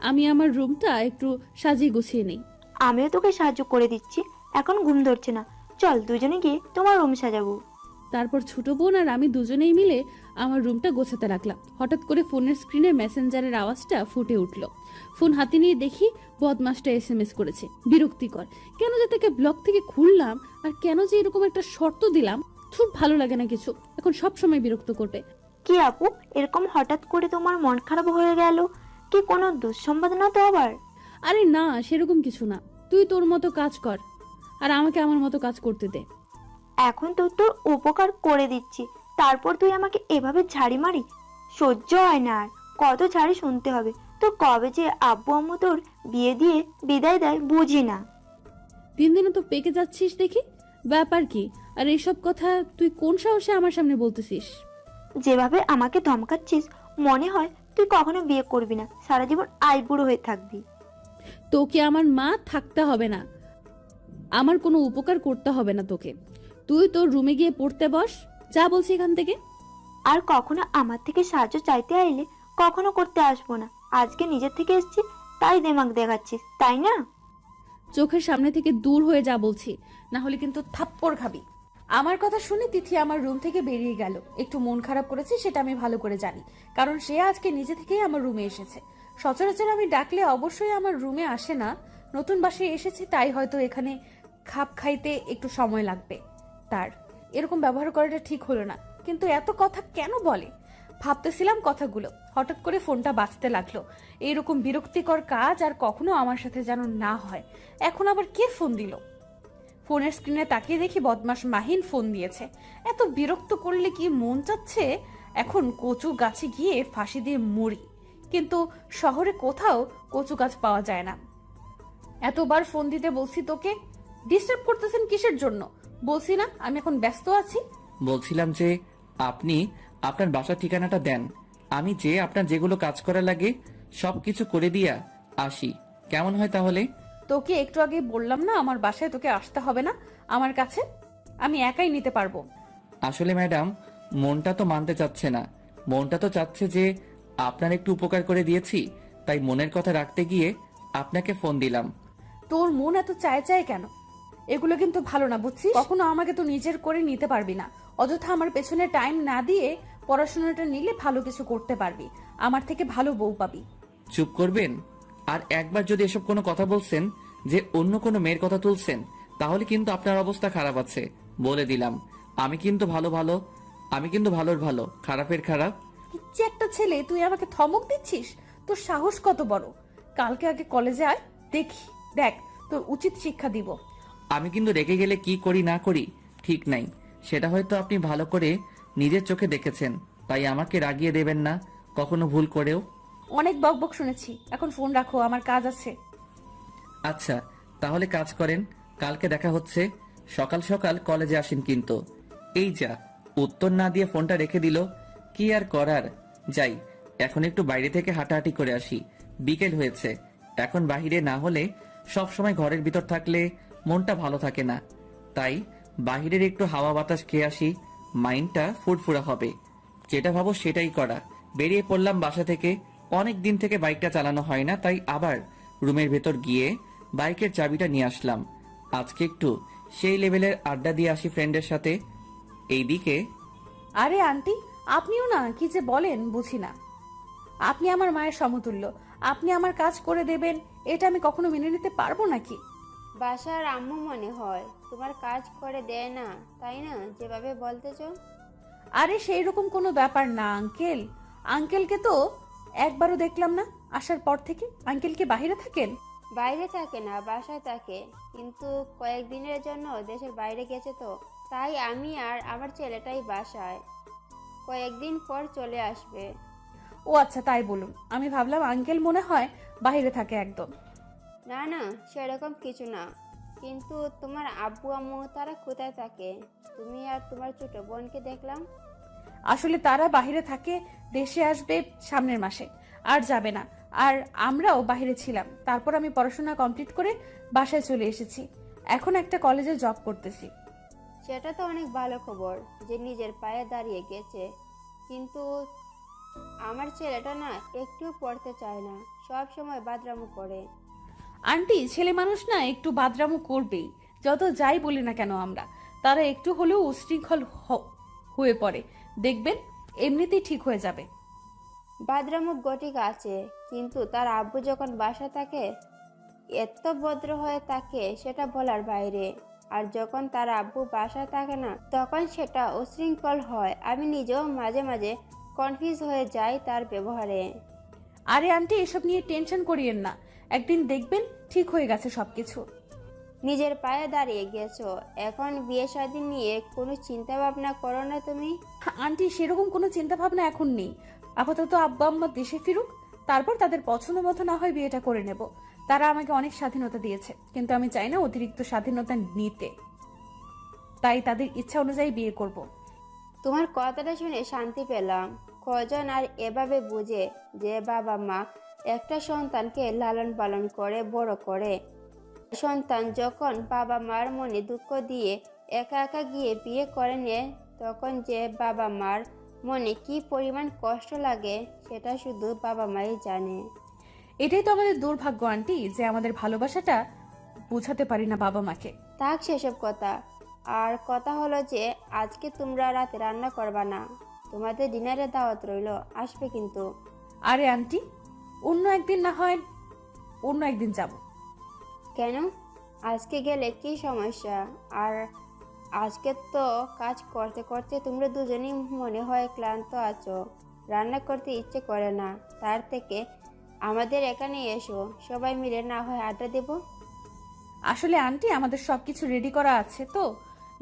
আমি আমার রুমটা একটু সাজিয়ে গুছিয়ে নেই। আমিও তোকে সাহায্য করে দিচ্ছি, এখন ঘুম ধরছে না। চল দুজনে গিয়ে তোমার রুম সাজাবো। তারপর ছোট বোন আর আমি দুজনেই মিলে আমার রুমটা গোছাতে রাখলাম। হঠাৎ করে ফোনের স্ক্রিনে মেসেঞ্জারের আওয়াজটা ফুটে উঠল। ফোন হাতে নিয়ে দেখি বদমাসটা SMS করেছে। বিরক্তিকর, কেন যে তাকে ব্লক থেকে খুললাম আর কেন যে এরকম একটা শর্ত দিলাম, খুব ভালো লাগে না কিছু। এখন সব সময় বিরক্ত করবে। কি আপু, এরকম হঠাৎ করে তোমার মন খারাপ হয়ে গেল? কি কোনো দুঃসংবাদ না তো আবার? আরে না, সেরকম কিছু না। তুই তোর মতো কাজ কর আর আমাকে আমার মতো কাজ করতে দে। এখন তো তোর উপকার করে দিচ্ছি, তারপর তুই আমাকে এভাবে ঝাড়ি মারি? সহ্য হয় না আর। কত ঝাড়ি শুনতে হবে? তো কবে যে আব্বু আম্মু তোর বিয়ে দিয়ে বিদায় দেয় বুঝি না। দিন দিনে তো পেকে যাচ্ছিস দেখি, ব্যাপার কি? আর এইসব কথা তুই কোন সাহসে আমার সামনে বলতেছিস? যেভাবে আমাকে ধমকাচ্ছিস, মনে হয় তুই কখনো বিয়ে করবি না, সারা জীবন আইবুড়ো হয়ে থাকবি। তোকে আমার মা থাকতে হবে না, আমার কোনো উপকার করতে হবে না তোকে। তুই তোর রুমে গিয়ে পড়তে বস, যা বলছি এখান থেকে। আর কখনো আমার থেকে সাহায্য চাইতে আইলে কখনো করতে আসবো না। আজকে নিজের থেকে এসেছি তাই দেমাগ দেখাচ্ছিস, তাই না? চোখের সামনে থেকে দূর হয়ে যা বলছি, না হলে কিন্তু থাপ্পড় খাবি। আমার কথা শুনে তিথি আমার রুম থেকে বেরিয়ে গেল। একটু মন খারাপ করেছে সেটা আমি ভালো করে জানি, কারণ সে আজকে নিজে থেকেই আমার রুমে এসেছে। সচরাচর আমি ডাকলে অবশ্যই আমার রুমে আসে না। নতুন বাসায় এসেছি তাই হয়তো এখানে খাপ খাইতে একটু সময় লাগবে। তার এরকম ব্যবহার করাটা ঠিক হলো না, কিন্তু এত কথা কেন বলে? ভাবতেছিলাম কথাগুলো, হঠাৎ করে ফোনটা বাজতে লাগলো। এইরকম বিরক্তিকর কাজ আর কখনো আমার সাথে যেন না হয়। এখন আবার কে ফোন দিল? ফোনের স্ক্রিনে তাকিয়ে দেখি বদমাস মাহিন ফোন দিয়েছে। এত বিরক্ত করলে কি মন চাচ্ছে এখন কচু গাছে গিয়ে ফাঁসি দিয়ে মরি, কিন্তু শহরে কোথাও কচু গাছ পাওয়া যায় না। এতবার ফোন দিতে বলছি তোকে, ডিস্টার্ব করতেছেন কিসের জন্য? বলছি না আমি এখন ব্যস্ত আছি। বলছিলাম যে আপনি আপনার বাসার ঠিকানাটা দেন, আমি যে আপনার যেগুলো কাজ করা লাগে সব কিছু করে দিয়া আসি, কেমন হয় তাহলে? তোকে একটু আগে বললাম না আমার বাসায় তোকে আসতে হবে না, আমার কাছে আমি একাই নিতে পারবো। আসলে ম্যাডাম, মনটা তো মানতে চাচ্ছে না। মনটা তো চাচ্ছে যে আপনার একটু উপকার করে দিয়েছি, তাই মনের কথা রাখতে গিয়ে আপনাকে ফোন দিলাম। তোর মন এত চায় চায় কেন? এগুলো কিন্তু ভালো না, বুঝছিস? কখনো আমাকে তো নিজের করে নিতে পারবি না। অযথা আমার পেছনে টাইম না দিয়ে পড়াশোনাটা নিলে ভালো কিছু করতে পারবি, আমার থেকে ভালো বউ পাবি। চুপ করবেন? আর একবার যদি এসব কোনো কথা বলছেন যে অন্য কোনো মেয়ের কথা তুলছেন, তাহলে কিন্তু আপনার অবস্থা খারাপ আছে, বলে দিলাম। আমি কিন্তু ভালোর ভালো, খারাপের খারাপ। ইচ্ছে একটা ছেলে, তুই আমাকে ধমক দিচ্ছিস? তোর সাহস কত বড়! কালকে আগে কলেজে আয়, দেখ তোর উচিত শিক্ষা দিব। আমি কিন্তু রেগে গেলে কি করি না করি ঠিক নাই, সেটা হয়তো আপনি ভালো করে নিজের চোখে দেখেছেন, তাই আমাকে রাগিয়ে দেবেন না কখনো ভুল করেও। অনেক বকবক শুনেছি, এখন ফোন রাখো, আমার কাজ আছে। আচ্ছা, তাহলে কাজ করেন, কালকে দেখা হচ্ছে। সকাল সকাল কলেজে আসেন কিন্তু। এই যা, উত্তর না দিয়ে ফোনটা রেখে দিল। কি আর করার, যাই এখন একটু বাইরে থেকে হাঁটাহাঁটি করে আসি। বিকেল হয়েছে, এখন বাহিরে না হলে সব সময় ঘরের ভিতর থাকলে মনটা ভালো থাকে না, তাই বাহিরের একটু হাওয়া বাতাস খেয়ে আসি, মাইন্ডটা ফুরফুরা হবে। যেটা ভাবো সেটাই করা। বেরিয়ে পড়লাম বাসা থেকে। অনেক দিন থেকে বাইকটা চালানো হয় না, তাই আবার রুমের ভেতর গিয়ে বাইকের চাবিটা নিয়ে আসলাম। আজকে একটু সেই লেভেলের আড্ডা দিয়ে আসি ফ্রেন্ডের সাথে। এইদিকে আরে আন্টি, আপনিও না কি যে বলেন বুঝি না। আপনি আমার মায়ের সমতুল্য, আপনি আমার কাজ করে দেবেন, এটা আমি কখনো মেনে নিতে পারবো নাকি? বাসার আম্মু মনে হয় তোমার কাজ করে দেয় না, তাই না যেভাবে বলতেছ? আরে সেই রকম কোনো ব্যাপার না আঙ্কেল। আঙ্কেলকে তো একবারও দেখলাম না আসার পর থেকে। আঙ্কেল কি বাইরে থাকেন? বাইরে থাকে না, বাসায় থাকে, কিন্তু কয়েকদিনের জন্য দেশের বাইরে গেছে, তো তাই আমি আর আমার ছেলেটাই বাসায়। কয়েকদিন পর চলে আসবে। ও আচ্ছা, তাই বলুন। আমি ভাবলাম আঙ্কেল মনে হয় বাইরে থাকে একদম। না না, সেরকম কিছু না। কিন্তু তোমার আব্বু আম্মু তারা কোথায় থাকে? তুমি আর তোমার ছোট বোনকে দেখলাম। আসলে তারা বাইরে থাকে, দেশে আসবে সামনের মাসে, আর যাবে না। আর আমরাও বাইরে ছিলাম, তারপর আমি পড়াশোনা কমপ্লিট করে বাসায় চলে এসেছি। এখন একটা কলেজে জব করতেছি। সেটা তো অনেক ভালো খবর যে নিজের পায়ে দাঁড়িয়ে গেছে, কিন্তু আমার ছেলেটা না একটু পড়তে চায় না, সব সময় বাদরামো করে। আন্টি, ছেলে মানুষ না একটু বাদরামো করবেই, যত যাই বলি না কেন আমরা। তারা একটু হলেও উশৃঙ্খল হয়ে পড়ে, দেখবেন এমনিতেই ঠিক হয়ে যাবে। বাদরামো গটিক আছে, কিন্তু তার আব্বু যখন বাসা থাকে এত ভদ্র হয়ে থাকে সেটা বলার বাইরে। আর যখন তার আব্বু বাসায় থাকে না তখন সেটা উশৃঙ্খল হয়। আমি নিজেও মাঝে মাঝে কনফিউজ হয়ে যাই তার ব্যবহারে। আরে আন্টি, এসব নিয়ে টেনশন করিয়েন না, একদিন দেখবেন ঠিক হয়ে গেছে সবকিছু। নিজের পায়ে দাঁড়িয়ে গেছো, এখন বিয়ে শাদী নিয়ে কোনো চিন্তা ভাবনা করো না তুমি? আন্টি, সেরকম কোনো চিন্তা ভাবনা এখন নেই। আপাতত আব্বা আম্মা দেশে ফিরুক, তারপর তাদের পছন্দ মতো না হয় বিয়েটা করে নেব। তারা আমাকে অনেক স্বাধীনতা দিয়েছে, কিন্তু আমি চাই না অতিরিক্ত স্বাধীনতা নিতে, তাই তাদের ইচ্ছা অনুযায়ী বিয়ে করব। তোমার কথাটা শুনে শান্তি পেলাম। কজন আর এভাবে বুঝে যে বাবা মা একটা সন্তানকে লালন পালন করে বড় করে। সন্তান যখন বাবা মার মনে দুঃখ দিয়ে একা একা গিয়ে বিয়ে করে নেয়, তখন যে বাবা মার মনে কি পরিমাণ কষ্ট লাগে সেটা শুধু বাবা মাই জানে। এটাই তো আমাদের দুর্ভাগ্য আন্টি, যে আমাদের ভালোবাসাটা বোঝাতে পারি না বাবা মাকে। থাক সেসব কথা। আর কথা হলো যে আজকে তোমরা রাতে রান্না করবা না, তোমাদের ডিনারের দাওয়াত রইল, আসবে কিন্তু। আরে আন্টি, অন্য একদিন না হয় অন্য একদিন যাব। কেন? আজকে গেলে কি সমস্যা? আর আজকে তো কাজ করতে করতে তোমরা দুজনেই মনে হয় ক্লান্ত আছো, রান্না করতে ইচ্ছে করে না। তার থেকে আমাদের এখানে এসো, সবাই মিলে না হয় আড্ডা দেব। আসলে আন্টি, আমাদের সবকিছু রেডি করা আছে তো,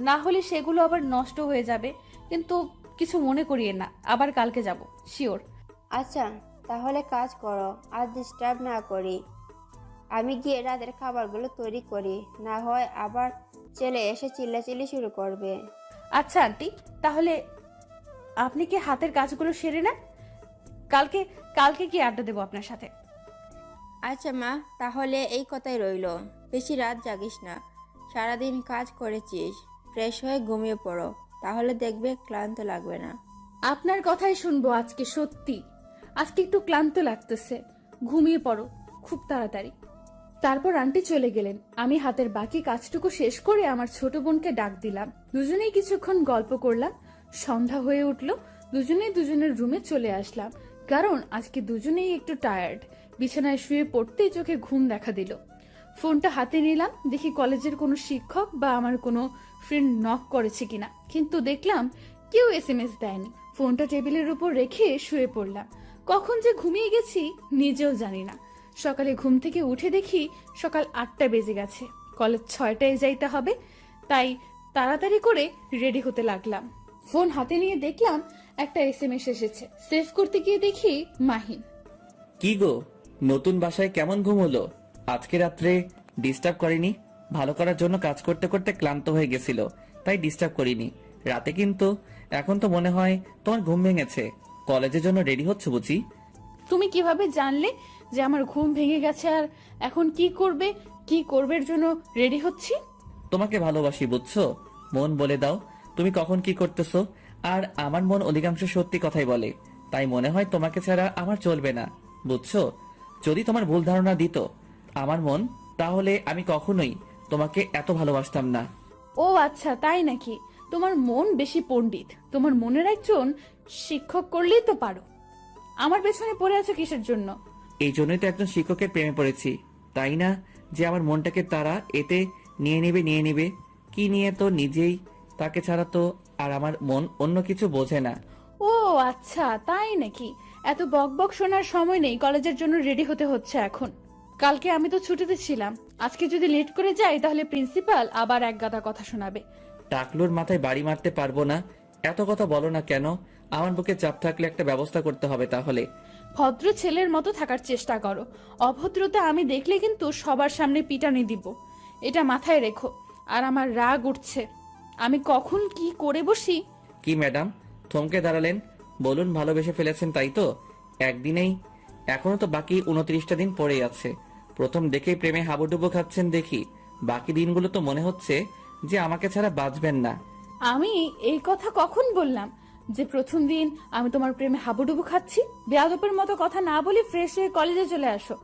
না হলে সেগুলো আবার নষ্ট হয়ে যাবে। কিন্তু কিছু মনে করিয়ে না, আবার কালকে যাব শিওর। আচ্ছা, তাহলে কাজ করো, আর ডিস্টার্ব না করি। আমি গিয়ে রাতের খাবারগুলো তৈরি করি, না হয় আবার ছেলে এসে চিল্লাচিল্লি শুরু করবে। আচ্ছা আন্টি, তাহলে আপনি কি হাতের কাজগুলো সেরে নেন, কালকে কালকে কি আড্ডা দেবো আপনার সাথে। আচ্ছা মা, তাহলে এই কথাই রইলো। বেশি রাত জাগিস না, সারাদিন কাজ করেছিস, ফ্রেশ হয়ে ঘুমিয়ে পড়ো, তাহলে দেখবে ক্লান্ত লাগবে না। আপনার কথাই শুনবো আজকে, সত্যি আজকে একটু ক্লান্ত লাগতেছে। ঘুমিয়ে পড়ো খুব তাড়াতাড়ি। তারপর আন্টি চলে গেলেন। আমি হাতের বাকি কাজটুকু শেষ করে আমার ছোট বোনকে ডাক দিলাম। দুজনেই কিছুক্ষণ গল্প করলাম। সন্ধ্যা হয়ে উঠলো, দুজনেই দুজনের রুমে চলে আসলাম, কারণ আজকে দুজনেই একটু টায়ার্ড। বিছানায় শুয়ে পড়তেই চোখে ঘুম দেখা দিল। ফোনটা হাতে নিলাম, দেখি কলেজের কোনো শিক্ষক বা আমার কোনো ফ্রেন্ড নক করেছে কিনা, কিন্তু দেখলাম কেউ SMS দেয়নি। ফোনটা টেবিলের উপর রেখে শুয়ে পড়লাম। কখন যে ঘুমিয়ে গেছি নিজেও জানি না। সকালে ঘুম থেকে উঠে দেখি সকাল 8টা বেজে গেছে, কলেজ 6টায় যাইতে হবে, তাই তাড়াতাড়ি করে রেডি হতে লাগলাম। ফোন হাতে নিয়ে দেখলাম একটা SMS এসেছে। সেভ করতে গিয়ে দেখি মাহিন। কি গো, নতুন বাসায় কেমন ঘুম হলো? আজকে রাত্রে ডিস্টার্ব করিনি? ভালো করার জন্য কাজ করতে করতে ক্লান্ত হয়ে গেছিল, তাই ডিস্টার্ব করিনি রাতে। কিন্তু এখন তো মনে হয় তোমার ঘুম ভেঙেছে। কলেজের জন্য রেডি হচ্ছে বুঝি? তুমি কিভাবে জানলে যে আমার ঘুম ভেঙে গেছে আর এখন কি করবে জন্য রেডি হচ্ছি? তোমাকে ভালোবাসি বুঝছো? মন বলে দাও তুমি কখন কি করতেছো। আর আমার মন অধিকাংশ সত্যি কথাই বলে, তাই মনে হয় তোমাকে ছাড়া আমার চলবে না, বুঝছো? যদি তোমার ভুল ধারণা দিত আমার মন, তাহলে আমি কখনোই তোমাকে এত ভালোবাসতাম না। ও আচ্ছা, তাই নাকি? তোমার মন বেশি পণ্ডিত, তোমার মনের একজন শিক্ষক করলেই তো পারো। আমার পেছনে পড়ে আছো কিসের জন্য? এই জন্যই তো একজন শিক্ষকের প্রেমে পড়েছি, তাই না? যে আমার মনটাকে তারা এতে নিয়ে নেবে। কি নিয়ে তো নিজেই, তাকে ছাড়া তো আর আমার মন অন্য কিছু বোঝে না। ও আচ্ছা, তাই নাকি? এত বকবক শোনার সময় নেই, কলেজের জন্য রেডি হতে হচ্ছে এখন। কালকে আমি তো ছুটিতে ছিলাম, আজকে যদি লেট করে যাই তাহলে প্রিন্সিপাল আবার এক গাদা কথা শোনাবে। টাকলুর মাথায় বাড়ি মারতে পারবো না, এত কথা বলো না কেন? আমার বুকে চাপ থাকলে একটা ব্যবস্থা করতে হবে তাহলে। ভদ্র ছেলের মতো থাকার চেষ্টা করো, অভদ্রতা আমি দেখলে কিন্তু সবার সামনে পিটানি দিব, এটা মাথায় রেখো। আর আমার রাগ উঠছে, আমি কখন কি করে বসি। কি ম্যাডাম, থমকে দাঁড়ালেন? বলুন, ভালোবেসে ফেলেছেন তাই তো? একদিনেই? এখনো তো বাকি 29টা দিন পড়েই আছে। প্রথম দেখেই প্রেমে হাবুডুবু খাচ্ছেন দেখি, বাকি দিনগুলো তো মনে হচ্ছে যে আমাকে ছাড়া বাঁচবেন না। আমি এই কথা কখন বললাম যে প্রথম দিন আমি তোমার প্রেমে হাবুডুবু খাচ্ছি? বেয়াদবের মতো কথা না বলে ফ্রেশ হয়ে কলেজে চলে আসো,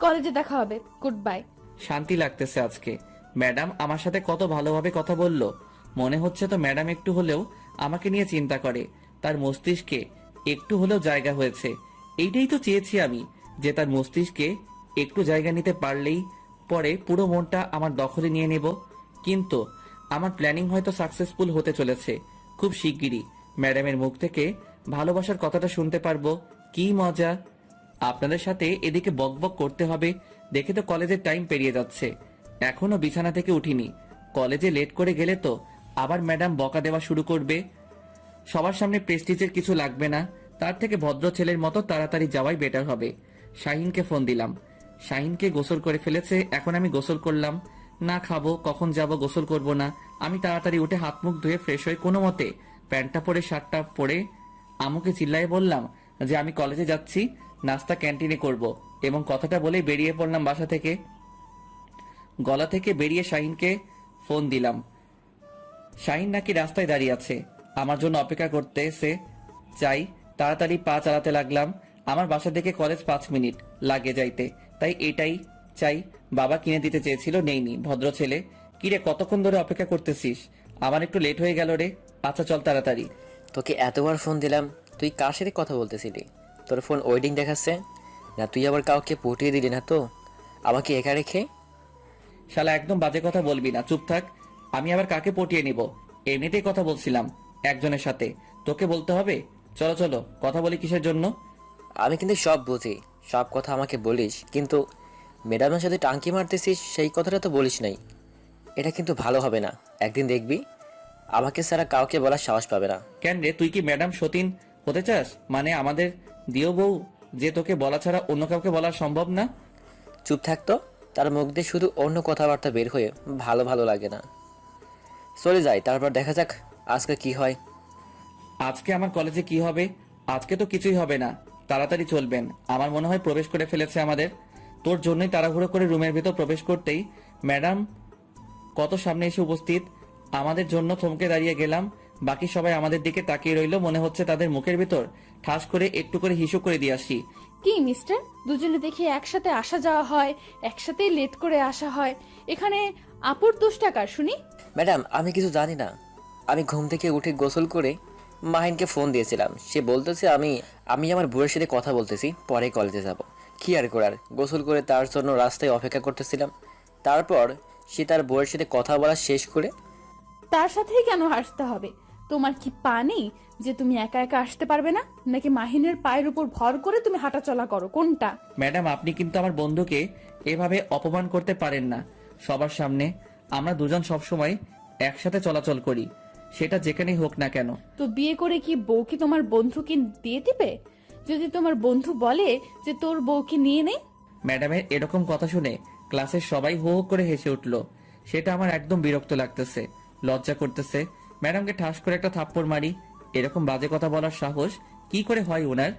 কলেজে দেখা হবে। Good bye. শান্তি লাগতেছে আজকে। ম্যাডাম আমার সাথে কত ভালোভাবে কথা বলল। মনে হচ্ছে তো ম্যাডাম একটু হলেও আমাকে নিয়ে চিন্তা করে, তার মস্তিষ্কে একটু হলেও জায়গা হয়েছে। এইটাই তো চেয়েছি আমি, যে তার মস্তিষ্কে একটু জায়গা নিতে পারলেই পরে পুরো মনটা আমার দখলে নিয়ে নেব। কিন্তু আমার প্ল্যানিং হয়তো সাকসেসফুল হতে চলেছে। খুব শিগগিরই ম্যাডামের মুখ থেকে ভালোবাসার কথাটা শুনতে পারবো। কি মজা! আপনাদের সাথে এদিকে বকবক করতে হবে দেখে তো কলেজের টাইম পেরিয়ে যাচ্ছে, এখনো বিছানা থেকে উঠিনি। কলেজে লেট করে গেলে তো আবার ম্যাডাম বকা দেওয়া শুরু করবে। সবার সামনে প্রেস্টিজের কিছু লাগবে না, তার থেকে ভদ্র ছেলের মতো তাড়াতাড়ি যাওয়াই বেটার হবে। শাহিনকে ফোন দিলাম। শাহিনকে গোসল করে ফেলেছে, এখন আমি গোসল করলাম না। খাবো কখন, যাব গোসল করব না। আমি তাড়াতাড়ি উঠে হাত মুখ ধুয়ে ফ্রেশ হয়ে কোনো মতে প্যান্টটা পরে শার্টটা পরে আম্মুকে চিল্লায় বললাম যে আমি কলেজে যাচ্ছি, নাস্তা ক্যান্টিনে করব, এবং কথাটা বলে বেরিয়ে পড়লাম বাসা থেকে। গলা থেকে বেরিয়ে শাহিনকে ফোন দিলাম। শাহিন নাকি রাস্তায় দাঁড়িয়ে আছে, আমার জন্য অপেক্ষা করতেছে। চাই তাড়াতাড়ি পা চালাতে লাগলাম। আমার বাসা থেকে কলেজ 5 মিনিট লাগে যাইতে, তাই এটাই চাই। বাবা কিনে দিতে চেয়েছিল, নেইনি। ভদ্র ছেলে। কিরে, কতক্ষণ ধরে অপেক্ষা করতেছিস? আমার একটু লেট হয়ে গেল রে। আচ্ছা চল তাড়াতাড়ি। তোকে এতবার ফোন দিলাম, তুই কার সাথে কথা বলতেছিলি? তোর ফোন ওয়েডিং দেখাচ্ছে না? তুই আবার কাউকে পটিয়ে দিলি না তো আমাকে একা রেখে? শালা একদম বাজে কথা বলবি না, চুপ থাক। আমি আবার কাকে পটিয়ে নিব? এমনিতেই কথা বলছিলাম একজনের সাথে, তোকে বলতে হবে? চলো চলো, কথা বলি কিসের জন্য? আমি কিন্তু সব বুঝি, সব কথা আমাকে বলিস, কিন্তু ম্যাডামের সাথে টাঙ্কি মারতেছিস সেই কথাটা তো বলিস নাই। এটা কিন্তু ভালো হবে না। একদিন দেখবি আমাকে ছাড়া কাউকে বলার সাহস পাবে না। কেন রে, তুই কি ম্যাডাম সতীন হতে চাস? মানে আমাদের দিও বউ, যে তোকে বলা ছাড়া অন্য কাউকে বলা সম্ভব না? চুপ থাকতো, তার মুখ দিয়ে শুধু অন্য কথাবার্তা বের হয়ে ভালো ভালো লাগে না। চলে যাই, তারপর দেখা যাক আজকে কি হয়। আজকে আমার কলেজে কি হবে? আজকে তো কিছুই হবে না, তাড়াতাড়ি চলবেন। আমার মনে হয় প্রবেশ করে ফেলেছে আমাদের। তোর জন্যই তাড়াহুড়ো করে রুমের ভিতর প্রবেশ করতেই ম্যাডাম কত সামনে এসে উপস্থিত। আমাদের জন্য থমকে দাঁড়িয়ে গেলাম। বাকি সবাই আমাদের দিকে তাকিয়ে রইল, মনে হচ্ছে তাদের মুখের ভিতর ঠাস করে একটু করে হিসু করে দিয়ে আসি। কি মিস্টার, দুজনে দেখি একসাথে আসা যাওয়া হয়, একসাথেই লেট করে আসা হয়, এখানে আপুর দোষ টাকার শুনি? ম্যাডাম, আমি কিছু জানি না। আমি ঘুম থেকে উঠে গোসল করে মাহিনকে ফোন দিয়েছিলাম। সে বলতেছে আমি আমার বউয়ের সাথে কথা বলতেছি, পরে কলেজে যাব। কি আর করার, গোসল করে তার জন্য রাস্তায় অপেক্ষা করতেছিলাম। তারপর সে তার বউয়ের সাথে কথা বলা শেষ করে। তার সাথেই কেন আসতে হবে? তোমার কি পা নেই যে তুমি একা একা আসতে পারবে না? নাকি মাহিনের পায়ের উপর ভর করে তুমি হাঁটাচলা করো, কোনটা? ম্যাডাম, আপনি কিন্তু আমার বন্ধুকে এভাবে অপমান করতে পারেন না সবার সামনে। আমরা দুজন সবসময় একসাথে চলাচল করি, সেটা যেখানেই হোক না কেন। তো বিয়ে করে কি বউকে তোমার বন্ধুকে দিয়ে দিবে? যদি তোমার বন্ধু বলে যে তোর বউকে নিয়ে নে? ম্যাডামের এরকম কথা শুনে ক্লাসের সবাই হো হো করে হেসে উঠল। সেটা আমার একদম বিরক্ত লাগতেছে, লজ্জা করতেছে। ম্যাডামকে ঠাস করে একটা থাপ্পড় মারি। এরকম বাজে কথা বলার সাহস কি করে হয় ওনার?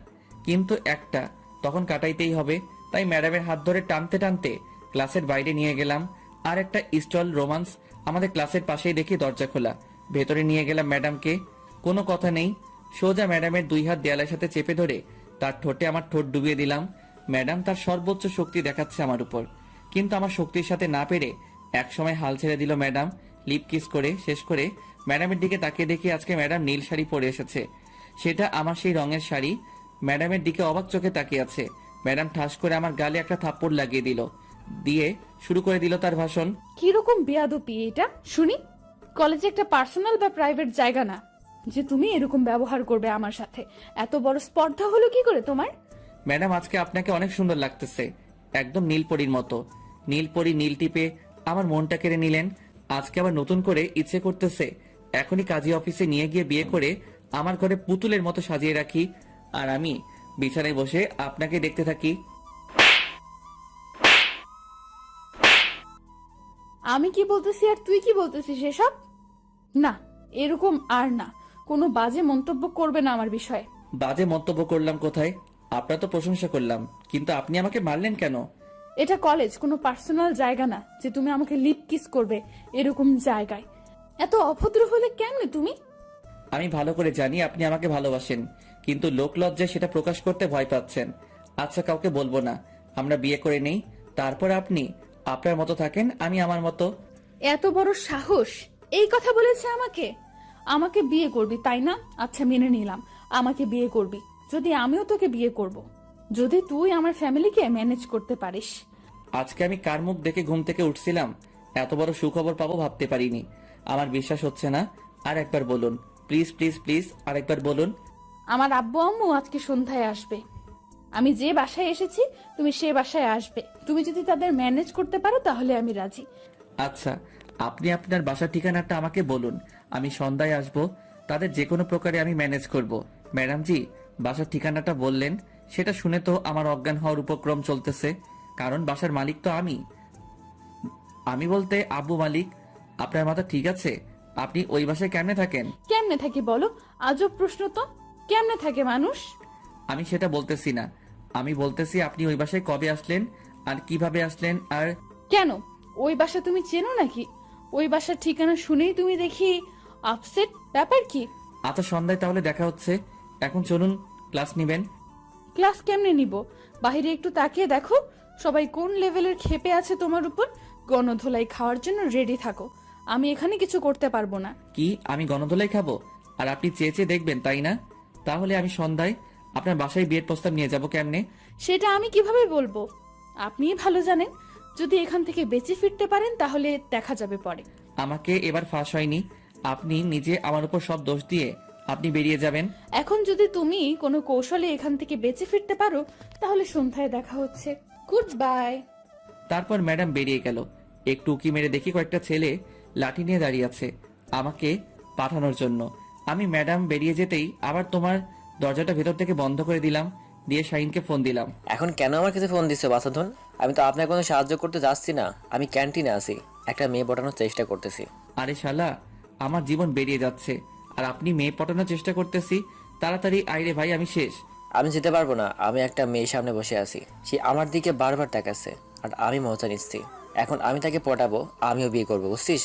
কিন্তু একটা তখন কাটাইতেই হবে, তাই ম্যাডামের হাত ধরে টানতে টানতে ক্লাসের বাইরে নিয়ে গেলাম। আর একটা স্টল রোমান্স আমাদের ক্লাসের পাশেই দেখি দরজা খোলা। ভেতরে নিয়ে গেলাম ম্যাডামকে। কোনো কথা নেই, সোজা ম্যাডামের 2 হাত দেয়ালের সাথে চেপে ধরে তার ঠোঁটে আমার ঠোঁট ডুবিয়ে দিলাম। ম্যাডাম তার সর্বোচ্চ শক্তি দেখাচ্ছে আমার উপর, কিন্তু আমার শক্তির সাথে না পেরে একসময় হাল ছেড়ে দিল ম্যাডাম। লিপ কিস করে শেষ করে ম্যাডামের দিকে তাকিয়ে দেখি আজকে ম্যাডাম নীল শাড়ি পরে এসেছে। সেটা আমার সেই রঙের শাড়ি। ম্যাডামের দিকে অবাক চোখে তাকিয়ে আছে। ম্যাডাম ঠাস করে আমার গালে একটা থাপ্পড় লাগিয়ে দিল, দিয়ে শুরু করে দিল তার ভাষণ। কিরকম বেয়াদবি এটা শুনি? কলেজে একটা পার্সোনাল বা প্রাইভেট জায়গা না যে তুমি এরকম ব্যবহার করবে আমার সাথে। এত বড় স্পর্ধা হলো কি করে তোমার? ম্যাডাম, আজকে আপনাকে অনেক সুন্দর লাগতেছে। একদম নীলপরীর মতো। নীলপরী নীল টিপে আমার মনটা কেড়ে নিলেন। আজকে আবার নতুন করে ইচ্ছে করতেছে এখনই কাজী অফিসে নিয়ে গিয়ে বিয়ে করে আমার ঘরে পুতুলের মতো সাজিয়ে রাখি, আর আমি বিছানায় বসে আপনাকে দেখতে থাকি। আমি কি বলতেছি আর তুই কি বলতেছিস এসব? না, এরকম আর না। কোনো বাজে মন্তব্য করবে না আমার বিষয়ে। বাজে মন্তব্য করলাম কোথায়? আপনার তো প্রশংসা করলাম, কিন্তু আপনি আমাকে মারলেন কেন? এটা কলেজ, কোনো পার্সোনাল জায়গা না যে তুমি আমাকে লিপ কিস করবে এরকম জায়গায়। এত অভদ্র হলে কেমনে তুমি? আমি ভালো করে জানি আপনি আমাকে ভালোবাসেন, কিন্তু লোক লজ্জায় সেটা প্রকাশ করতে ভয় পাচ্ছেন। আচ্ছা, কাউকে বলবো না, আমরা বিয়ে করে নেই, তারপর আপনি আপনার মতো থাকেন, আমি আমার মতো। এত বড় সাহস! এই কথা বলেছে আমাকে? আমাকে বিয়ে করবি তাই না? আচ্ছা, মেনে নিলাম আমাকে বিয়ে করবি। যদি আমিও তোকে বিয়ে করব, যদি তুই আমার ফ্যামিলিকে ম্যানেজ করতে পারিস। আজকে আমি কার মুখ দেখে ঘুম থেকে উঠছিলাম, এত বড় সুখবর পাবো ভাবতে পারিনি। আমার বিশ্বাস হচ্ছে না, আর একবার বলুন প্লিজ প্লিজ প্লিজ, আর একবার বলুন। আমার আব্বু আম্মু আজকে সন্ধ্যায় আসবে। আমি যে বাসায় এসেছি তুমি সে বাসায় আসবে। তুমি যদি তাদের ম্যানেজ করতে পারো তাহলে আমি রাজি। আচ্ছা, আপনি আপনার বাসার ঠিকানাটা আমাকে বলুন, আমি সন্ধ্যায় আসব। তাদের যে কোনো প্রকারে আমি ম্যানেজ করব। ম্যাডাম জি, বাসার ঠিকানাটা বললেন, সেটা শুনে তো আমার অজ্ঞান হওয়ার উপক্রম চলতেছে, কারণ বাসার মালিক তো আমি। আমি বলতে আব্বু মালিক। আপনার মাথা ঠিক আছে? আপনি ওই বাসায় কেমনে থাকেন? কেমনে থাকি বলো? আজব প্রশ্ন তো। কেমনে থাকে মানুষ? আমি সেটা বলতেছি না, আমি বলতেছি আপনি ওই বাসায় কবে আসলেন আর কিভাবে আসলেন। আর কেন, ওই বাসা তুমি চেনো নাকি? ওই বাসার ঠিকানা শুনেই তুমি দেখি আপসেট। ব্যাপার কি? আচ্ছা, সন্ধ্যায় তাহলে দেখা হচ্ছে। এখন চলুন, ক্লাস নিবেন। ক্লাস কেমনে নিব? বাইরে একটু তাকিয়ে দেখো সবাই কোন লেভেলের ক্ষেপে আছে তোমার উপর। গণধোলাই খাওয়ার জন্য রেডি থাকো। আমি এখানে কিছু করতে পারবো না। কি আমি গণধোলাই খাবো আর আপনি চেয়ে চেয়ে দেখবেন, তাই না? তাহলে আমি সন্ধ্যায় আপনার বাসায় বিয়ের প্রস্তাব নিয়ে যাব কেমনে? সেটা আমি কিভাবে বলবো? আপনিই ভালো জানেন। যদি এখান থেকে বেঁচে ফিরতে পারেন তাহলে দেখা যাবে পরে। আমাকে এবার ফাঁস হয়নি, আপনি নিজে আমার উপর সব দোষ দিয়ে আপনি বেরিয়ে যাবেন। এখন যদি তুমি কোনো কৌশলে এখান থেকে বেঁচে ফিরতে পারো তাহলে সন্ধ্যায় দেখা হচ্ছে। Good bye. তারপর ম্যাডাম বেরিয়ে গেল। একটু উকি মেরে দেখি কয়েকটা ছেলে লাঠি নিয়ে দাঁড়িয়ে আছে আমাকে পাঠানোর জন্য। আমি ম্যাডাম বেরিয়ে যেতেই আবার তোমার দরজাটা ভেতর থেকে বন্ধ করে দিলাম, দিয়ে শাহিনকে ফোন দিলাম। এখন কেন আমার কাছে ফোন দিচ্ছে বাসাধন? আমি তো আপনার কোনো সাহায্য করতে যাচ্ছি না, আমি ক্যান্টিনে আছি, একটা মেয়ে পটানোর চেষ্টা করতেছি। আরে শালা, আমার জীবন বেরিয়ে যাচ্ছে আর আপনি মেয়ে পটানোর চেষ্টা করতেছি। তাড়াতাড়ি আইরে ভাই, আমি শেষ। আমি যেতে পারবো না, আমি একটা মেয়ের সামনে বসে আছি, সে আমার দিকে বারবার তাকাচ্ছে আর আমি মজা নিচ্ছি। এখন আমি তাকে পটাবো, আমিও বিয়ে করবো, বুঝছিস?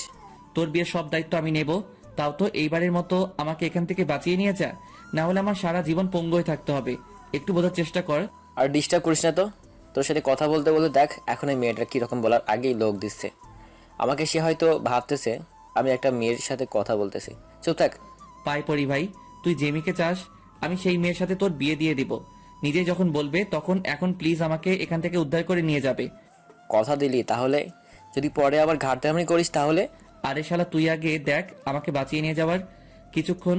তোর বিয়ের সব দায়িত্ব আমি নেব, তাও তো এইবারের মতো আমাকে এখান থেকে বাঁচিয়ে নিয়ে যা, না হলে আমার সারা জীবন পঙ্গু হয়ে থাকতে হবে। একটু বোঝার চেষ্টা কর। আর ডিস্টার্ব করিস না তো। তোর সাথে কথা বলতে বলতে দেখ এখন এই মেয়েটার কীরকম বলার আগেই লোক দিচ্ছে আমাকে। সে হয়তো ভাবতেছে আমি একটা মেয়ের সাথে কথা বলতেছি। চুপ থাক। পাই পড়ি ভাই, তুই যে মেয়েকে চাস আমি সেই মেয়ের সাথে তোর বিয়ে দিয়ে দিব। নিজে যখন বলবে তখন। এখন প্লিজ আমাকে এখান থেকে উদ্ধার করে নিয়ে যাবে। কথা দিলি, তাহলে যদি পরে আবার ঘাটতামি করিস তাহলে? আরে শালা, তুই আগে দেখ আমাকে বাঁচিয়ে নিয়ে যাওয়ার কিছুক্ষণ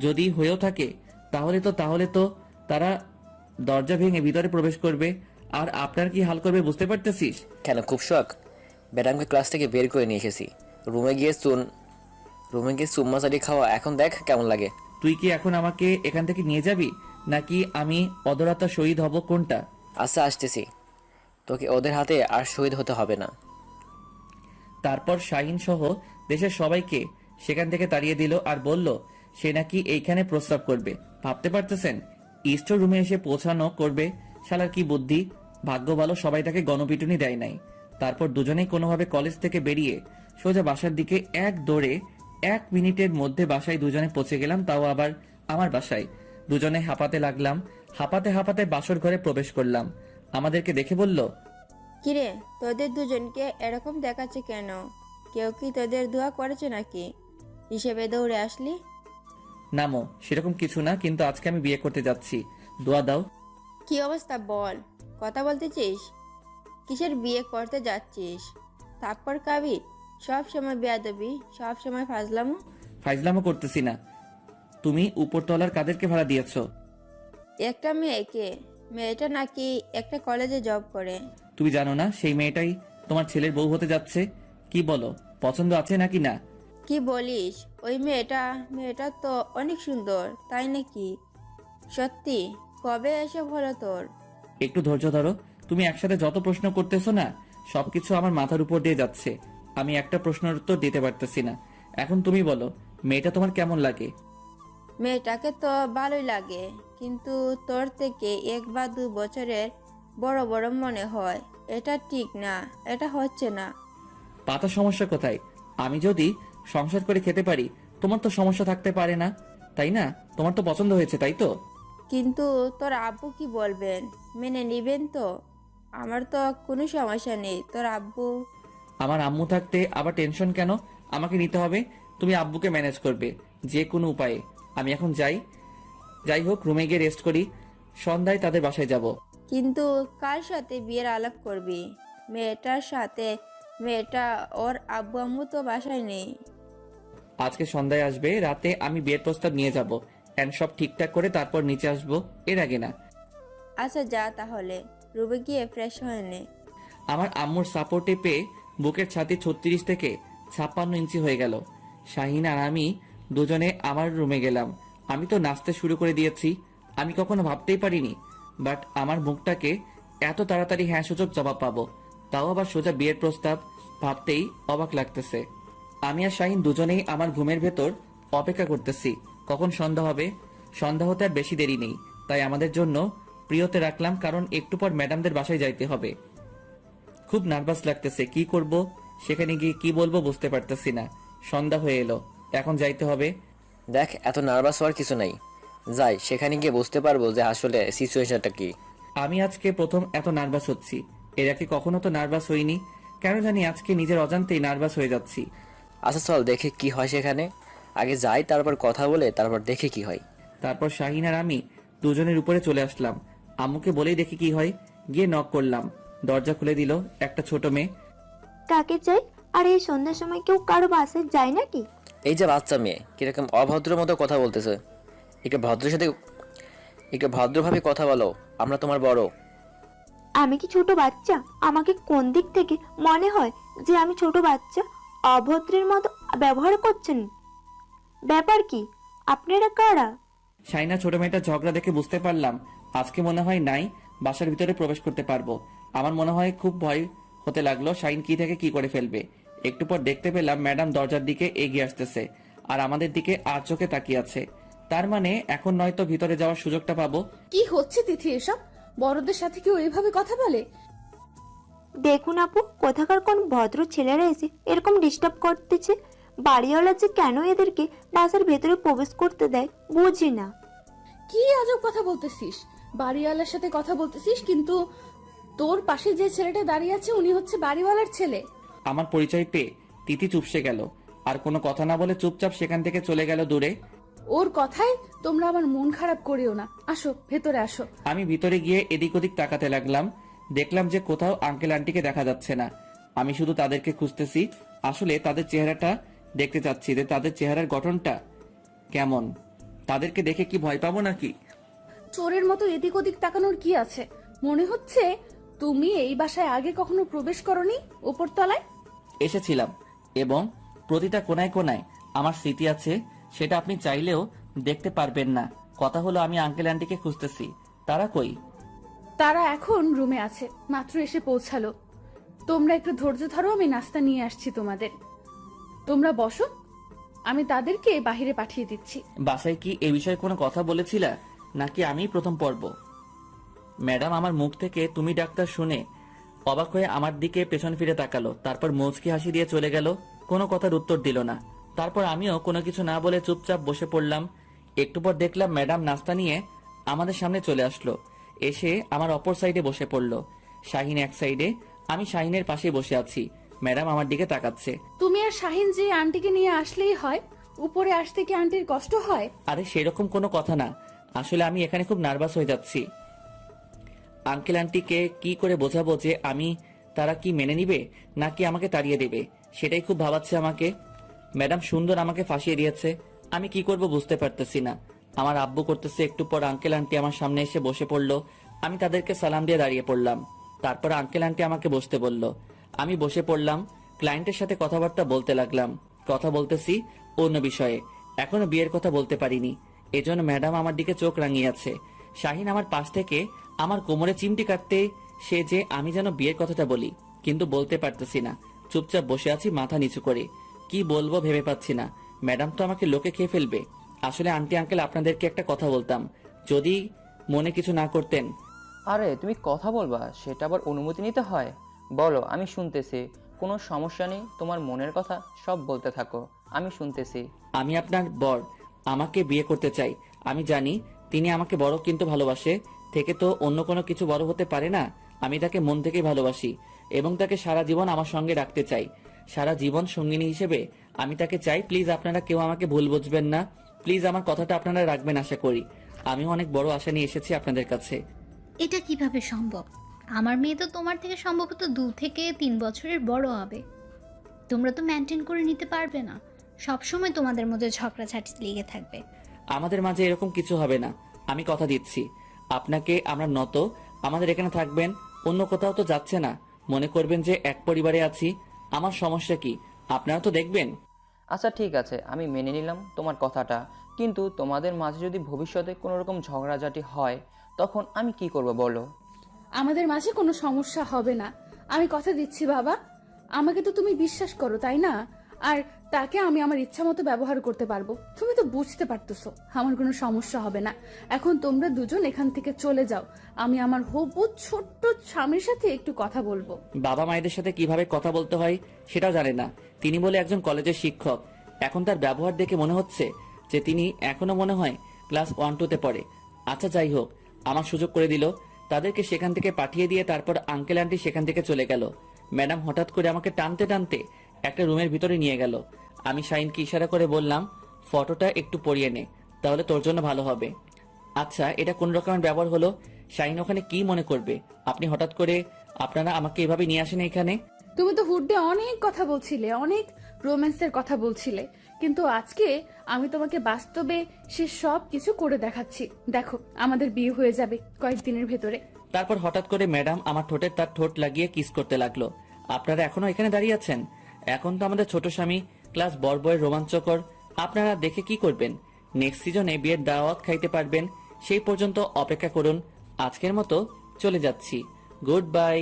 যদি হয়েও থাকে তাহলে তো তারা দরজা ভেঙে ভিতরে প্রবেশ করবে, আর আপনার কি হাল করবে বুঝতে পারতেছিস? কেন, খুব শখ? ম্যাডামকে ক্লাস থেকে বের করে নিয়ে এসেছি, রুমে গিয়ে চুম্মাচারি খাওয়া, এখন দেখ কেমন লাগে। তুই কি এখন আমাকে এখান থেকে নিয়ে যাবি, নাকি আমি অদরাতা শহীদ হব, কোনটা? আচ্ছা, আসতেছি, তোকে ওদের হাতে আর শহীদ হতে হবে না। তারপর শাহিন সহ দেশের সবাইকে সেখান থেকে তাড়িয়ে দিল আর বলল সে নাকি এইখানে প্রস্তাব করবে। ভাবতে পারতেছেন? স্টোর রুমে এসে পৌঁছানো করবে। শালার কি বুদ্ধি! ভাগ্য ভালো সবাই তাকে গণপিটুনি দেয় নাই। তারপর দুজনেই কোনোভাবে কলেজ থেকে বেরিয়ে সোজা বাসার দিকে এক দৌড়ে 1 মিনিটের মধ্যে বাসায় দুজনে পৌঁছে গেলাম, তাও আবার আমার বাসায়। দুজনে হাঁপাতে লাগলাম, হাঁপাতে হাঁপাতে বাসর ঘরে প্রবেশ করলাম। আমাদেরকে দেখে বলল, কিরে, তোদের দুজনকে এরকম দেখাচ্ছে কেন? কেউ কি তোদের দোয়া করেছে নাকি হিসেবে দৌড়ে আসলি? নামো, সেরকম কিছু না, কিন্তু আজকে আমি বিয়ে করতে যাচ্ছি, দোয়া দাও। কি অবস্থা বল, কথা বলতেছিস? কিসের বিয়ে করতে যাচ্ছিস? তারপর কাবি সব সময় বেয়াদবি, সব সময় ফাজলামো। ফাইজলামও করতেছি না। তুমি উপরতলার কাদেরকে ভাড়া দিয়েছো? একটা মেয়েকে, মেয়েটা নাকি একটা কলেজে জব করে। তুমি জানো না সেই মেয়েটাই তোমার ছেলের বউ হতে যাচ্ছে? কি বলো, পছন্দ আছে নাকি না? কি বলিস? ওই মেয়েটা তো অনেক সুন্দর, তাই নাকি? সত্যি? কবে এসব হলো তোর? একটু ধৈর্য ধরো। তুমি একসাথে যত প্রশ্ন করতেছো না, সবকিছু আমার মাথার উপর দিয়ে যাচ্ছে। আমি একটা প্রশ্নের উত্তর দিতে পারতেছি না। এখন তুমি বলো, মেয়েটা তোমার কেমন লাগে? মেয়েটাকে তো ভালোই লাগে, কিন্তু তোর থেকে 1 বা 2 বছরের বড় বড় মনে হয়। এটা ঠিক না, এটা হচ্ছে না। পাতার সমস্যা কোথায়? আমি যদি সংসার করে খেতে পারি, তোমার তো সমস্যা থাকতে পারে না, তাই না? তোমার তো পছন্দ হয়েছে, তাই তো? কিন্তু তোর আব্বু কি বলবেন? মেনে নিবেন তো? আমার তো কোনো সমস্যা নেই, তোর আব্বু। আমার আম্মু থাকতে আবার টেনশন কেন? আমাকে নিতে হবে। তুমি আব্বুকে ম্যানেজ করবে যে কোনো উপায়ে। আমি এখন যাই হোক, রুমে গিয়ে রেস্ট করি। সন্ধ্যায় তাদের বাসায় যাব। কিন্তু কার সাথে বিয়ের আলাপ করবি? মেয়েটার সাথে? মেয়েটা ওর আব্বু আম্মু তো বাসায় নেই। আজকে সন্ধ্যায় আসবে, রাতে আমি বিয়ের প্রস্তাব নিয়ে যাব এন্ড সব ঠিকঠাক করে তারপর নিচে আসবো, এর আগে না। আচ্ছা যা তাহলে, রুমে গিয়ে ফ্রেশ হয়ে নে। আমার আম্মুর সাপোর্টে পেয়ে বুকের ছাতি 36 থেকে 56 ইঞ্চি হয়ে গেল। শাহিন আর আমি দুজনে আমার রুমে গেলাম। আমি তো নাচতে শুরু করে দিয়েছি। আমি কখনো ভাবতেই পারিনি বাট আমার মুখটাকে এত তাড়াতাড়ি হ্যাঁ সূচক জবাব পাবো, তাও আবার সোজা বিয়ের প্রস্তাব। ভাবতেই অবাক লাগতেছে। আমি আর শাহিন দুজনেই আমার ঘুমের ভেতর অপেক্ষা করতেছি কখন সন্ধ্যা হবে। সন্ধ্যা হতে আর বেশি দেরি নেই, তাই আমাদের জন্য প্রিয়তে রাখলাম, কারণ একটু পর ম্যাডামদের বাসায় যাইতে হবে। খুব নার্ভাস লাগতেছে, কি করব, সেখানে গিয়ে কি বলবো বুঝতে পারতেছি না। সন্ধ্যা হয়ে এলো, এখন যাইতে হবে। দেখ, এত নার্ভাস হওয়ার কিছু নাই। যাই, সেখানে গিয়ে বুঝতে পারবো যে আসলে সিচুয়েশনটা কি। আমি আজকে প্রথম এত নার্ভাস হচ্ছি, এর আগে কখনো তো নার্ভাস হইনি। কেন জানি আজকে নিজের অজান্তেই নার্ভাস হয়ে যাচ্ছি। আচ্ছা চল দেখে কি হয় সেখানে। আগে যাই, তারপর কথা বলে তারপর দেখে কি হয়। তারপর শাহিন আর আমি দুজনের উপরে চলে আসলাম। আম্মুকে বলেই দেখি কি হয়। গিয়ে নক করলাম, দরজা খুলে দিল একটা ছোট মেয়ে। কাকে চাই? আর এই সন্ধ্যার সময় কেউ কারো বাসায় যায় নাকি? এই যে বাচ্চা মেয়ে, কিরকম অভদ্র মতো কথা বলতেছে। একটু ভদ্রভাবে কথা বলো, আমরা তোমার বড়। আমি কি ছোট বাচ্চা? আমাকে কোন দিক থেকে মনে হয় যে আমি ছোট বাচ্চা? অভদ্রের মতো ব্যবহার করছেন। ব্যাপার কি? আপনারা কারা? শাইনা ছোট মেয়েটা ঝগড়া দেখে বুঝতে পারলাম আজকে মনে হয় নাই বাসার ভিতরে প্রবেশ করতে পারবো। আমার মনে হয় খুব ভয় হতে লাগলো শাইন কি থেকে কি করে ফেলবে। একটু পর দেখতে পেলাম ম্যাডাম দরজার দিকে এগিয়ে আসতেছে আর আমাদের দিকে আর চোখে তাকিয়ে আছে। তার মানে এখন নয়তো ভিতরে যাওয়ার সুযোগটা পাবো। কি হচ্ছে তিথি এসব? বড়দের সাথে কেউ এভাবে কথা বলে? দেখুন আপু, কোথাকার কোন ভদ্র ছেলেরা এসে এরকম ডিস্টার্ব করতেছে। বাড়িওয়ালা যে কেন এদেরকে বাসার ভেতরে প্রবেশ করতে দেয় বুঝি না। কি আজব কথা বলতেছিস? বাড়িওয়ালার সাথে কথা বলতেছিস, কিন্তু তোর পাশে যে ছেলেটা দাঁড়িয়ে আছে উনি হচ্ছে বাড়িওয়ালার ছেলে। আমার পরিচয় পেয়ে তিথি চুপসে গেল আর কোনো কথা না বলে চুপচাপ সেখান থেকে চলে গেল দূরে। ওর কথায় তোমরা আমার মন খারাপ করিও না। আসো ভেতরে আসো। আমি ভিতরে গিয়ে এদিক ওদিক তাকাতে লাগলাম। দেখলাম যে কোথাও আঙ্কেল আন্টিকে দেখা যাচ্ছে না। আমি শুধু তাদেরকে খুঁজতেছি, আসলে তাদের চেহারাটা দেখতে চাচ্ছি যে তাদের চেহারার গঠনটা কেমন। তাদেরকে দেখে কি ভয় পাবো নাকি? চোরের মতো এদিক ওদিক তাকানোর কি আছে? মনে হচ্ছে তুমি এই বাসায় আগে কখনো প্রবেশ করনি। উপরতলায় এসেছিলাম এবং প্রতিটা কোনায় কোনায় আমার স্মৃতি আছে, সেটা আপনি চাইলেও দেখতে পারবেন না। কথা হলো আমি আঙ্কেল আন্টিকে খুঁজতেছি, তারা কই? তারা এখন রুমে আছে, মাত্র এসে পৌঁছালো। তোমরা একটু ধৈর্য ধরো, আমি নাস্তা নিয়ে আসছি তোমাদের। তোমরা বসো, আমি তাদেরকে বাইরে পাঠিয়ে দিচ্ছি। বাসায় কি এ বিষয়ে কোনো কথা বলেছিলা নাকি আমি প্রথম পর্ব? ম্যাডাম আমার মুখ থেকে তুমি ডাক্তার শুনে অবাক হয়ে আমার দিকে পেছন ফিরে তাকালো, তারপর মুচকি হাসি দিয়ে চলে গেল। কোনো কথার উত্তর দিল না। তারপর আমিও কোনো কিছু না বলে চুপচাপ বসে পড়লাম। একটু পর দেখলাম ম্যাডাম নাস্তা নিয়ে আমাদের সামনে চলে আসলো, এসে আমার অপর সাইডে বসে পড়লো। শাহিন এক সাইডে, আমি শাহিনের পাশে বসে আছি। ম্যাডাম আমার দিকে তাকাচ্ছে। তুমি আর শাহিন যে আন্টিকে নিয়ে আসলেই হয়, উপরে আসতে কি আন্টির কষ্ট হয়? আরে সেরকম কোনো কথা না, আসলে আমি এখানে খুব নার্ভাস হয়ে যাচ্ছি। আঙ্কেল আন্টিকে কি করে বোঝাবো যে আমি, তারা কি মেনে নিবে নাকি আমাকে তাড়িয়ে দেবে, সেটাই খুব ভাবাচ্ছে আমাকে। ম্যাডাম সুন্দর আমাকে ফাঁসিয়ে দিয়েছে, আমি কি করব বুঝতে পারতেছি না। আমার আব্বু করতেছে, একটু পর আঙ্কেল আন্টি আমার সামনে এসে বসে পড়লো। আমি তাদেরকে সালাম দিয়ে দাঁড়িয়ে পড়লাম। তারপর আঙ্কেল আন্টি আমাকে বসতে বলল। আমি বসে পড়লাম, ক্লায়েন্টের সাথে কথাবার্তা বলতে লাগলাম। কথা বলতেছি অন্য বিষয়ে, এখনো বিয়ের কথা বলতে পারিনি, এজন্য ম্যাডাম আমার দিকে চোখ রাঙিয়ে আছে। শাহিন আমার পাশ থেকে আমার কোমরে চিমটি কাটতে সে যে আমি যেন বিয়ের কথাটা বলি, কিন্তু বলতে পারতেছি না। চুপচাপ বসে আছি মাথা নিচু করে, কি বলবো ভেবে পাচ্ছি না। ম্যাডাম তো আমাকে লোকে খেয়ে ফেলবে। আসলে আন্টি আঙ্কেল আপনাদেরকে একটা কথা বলতাম, যদি মনে কিছু না করতেন। আরে তুমি কথা বলবা, সেটা আবার অনুমতি নিতে হয়? বলো, আমি শুনতেছি। কোনো সমস্যা নেই, তোমার মনের কথা সব বলতে থাকো, আমি শুনতেছি। আমি আপনার বর, আমাকে বিয়ে করতে চাই। আমি জানি তিনি আমাকে বড়, কিন্তু ভালোবাসে থেকে তো অন্য কোনো কিছু বড় হতে পারে না। আমি তাকে মন থেকেই ভালোবাসি এবং তাকে সারা জীবন আমার সঙ্গে রাখতে চাই। সারা জীবন সঙ্গিনী হিসেবে আমি তাকে চাই। প্লিজ আপনারা কেউ আমাকে ভুল বুঝবেন না। প্লিজ আমার কথাটা আপনারা রাখবেন আশা করি। আমি অনেক বড় আশা নিয়ে এসেছি আপনাদের কাছে। এটা কিভাবে সম্ভব? আমার মেয়ে তো তোমার থেকে সম্ভবত 2 থেকে 3 বছরের বড় হবে। তোমরা তো মেনটেন করে নিতে পারবে না। সব সময় তোমাদের মধ্যে ঝগড়াঝাটি লেগে থাকবে। আমাদের মাঝে এরকম কিছু হবে না, আমি কথা দিচ্ছি আপনাকে। আমরা নত, আমাদের এখানে থাকবেন, অন্য কোথাও তো যাচ্ছে না। মনে করবেন যে এক পরিবারে আছি। আমার সমস্যা কি আপনারা তো দেখবেন। আচ্ছা ঠিক আছে, আমি মেনে নিলাম তোমার কথাটা, কিন্তু তোমাদের মাঝে যদি ভবিষ্যতে কোনো রকম ঝগড়াঝাটি হয়, তখন আমি কি করব বলো? আমাদের মাঝে কোনো সমস্যা হবে না, আমি কথা দিচ্ছি বাবা। আমাকে তো তুমি বিশ্বাস করো, তাই না? আর তাকে আমি আমার ইচ্ছা মতো ব্যবহার করতে পারবো। তুমি তো বুঝতে পারতেছো আমার কোনো সমস্যা হবে না। এখন তোমরা দুজন এখান থেকে চলে যাও, আমি আমার হবু ছোট্ট স্বামীর সাথে একটু কথা বলবো। বাবা মায়েদের সাথে কিভাবে কথা বলতে হয় সেটাও জানে না। তিনি বলে একজন কলেজের শিক্ষক। এখন তার ব্যবহার দেখে মনে হচ্ছে যে তিনি এখনো মনে হয় ক্লাস 1-2-তে পড়ে। আচ্ছা যাই হোক, আমার সুযোগ করে দিল। তাদেরকে সেখান থেকে পাঠিয়ে দিয়ে তারপর আঙ্কেল আন্টি সেখান থেকে চলে গেল। ম্যাডাম হঠাৎ করে আমাকে টানতে টানতে একটা রুমের ভিতরে নিয়ে গেল। আমি শাহিনকে ইশারা করে বললাম, ফটোটা একটু পরিয়ে নে, তাহলে তোর জন্য ভালো হবে। আচ্ছা, এটা কোন রকমের ব্যবহার হলো? শাহিন ওখানে কি মনে করবে? আপনি হঠাৎ করে আপনারা আমাকে এভাবে নিয়ে আসেন এখানে। তুমি তো হুডে অনেক কথা বলছিলে, অনেক রোম্যান্সের কথা বলছিলে, কিন্তু আজকে আমি তোমাকে বাস্তবে সে সব কিছু করে দেখাচ্ছি। দেখো, আমাদের বিয়ে হয়ে যাবে কয়েকদিনের ভেতরে। তারপর হঠাৎ করে ম্যাডাম আমার ঠোঁটে তার ঠোঁট লাগিয়ে কিস করতে লাগলো। আপনারা এখনো এখানে দাঁড়িয়ে আছেন? এখন তো আমাদের ছোট স্বামী ক্লাস বড় রোমাঞ্চকর। আপনারা দেখে কি করবেন? নেক্সট সিজনে বিয়ের দাওয়াত খাইতে পারবেন, সেই পর্যন্ত অপেক্ষা করুন। আজকের মতো চলে যাচ্ছি, গুড বাই।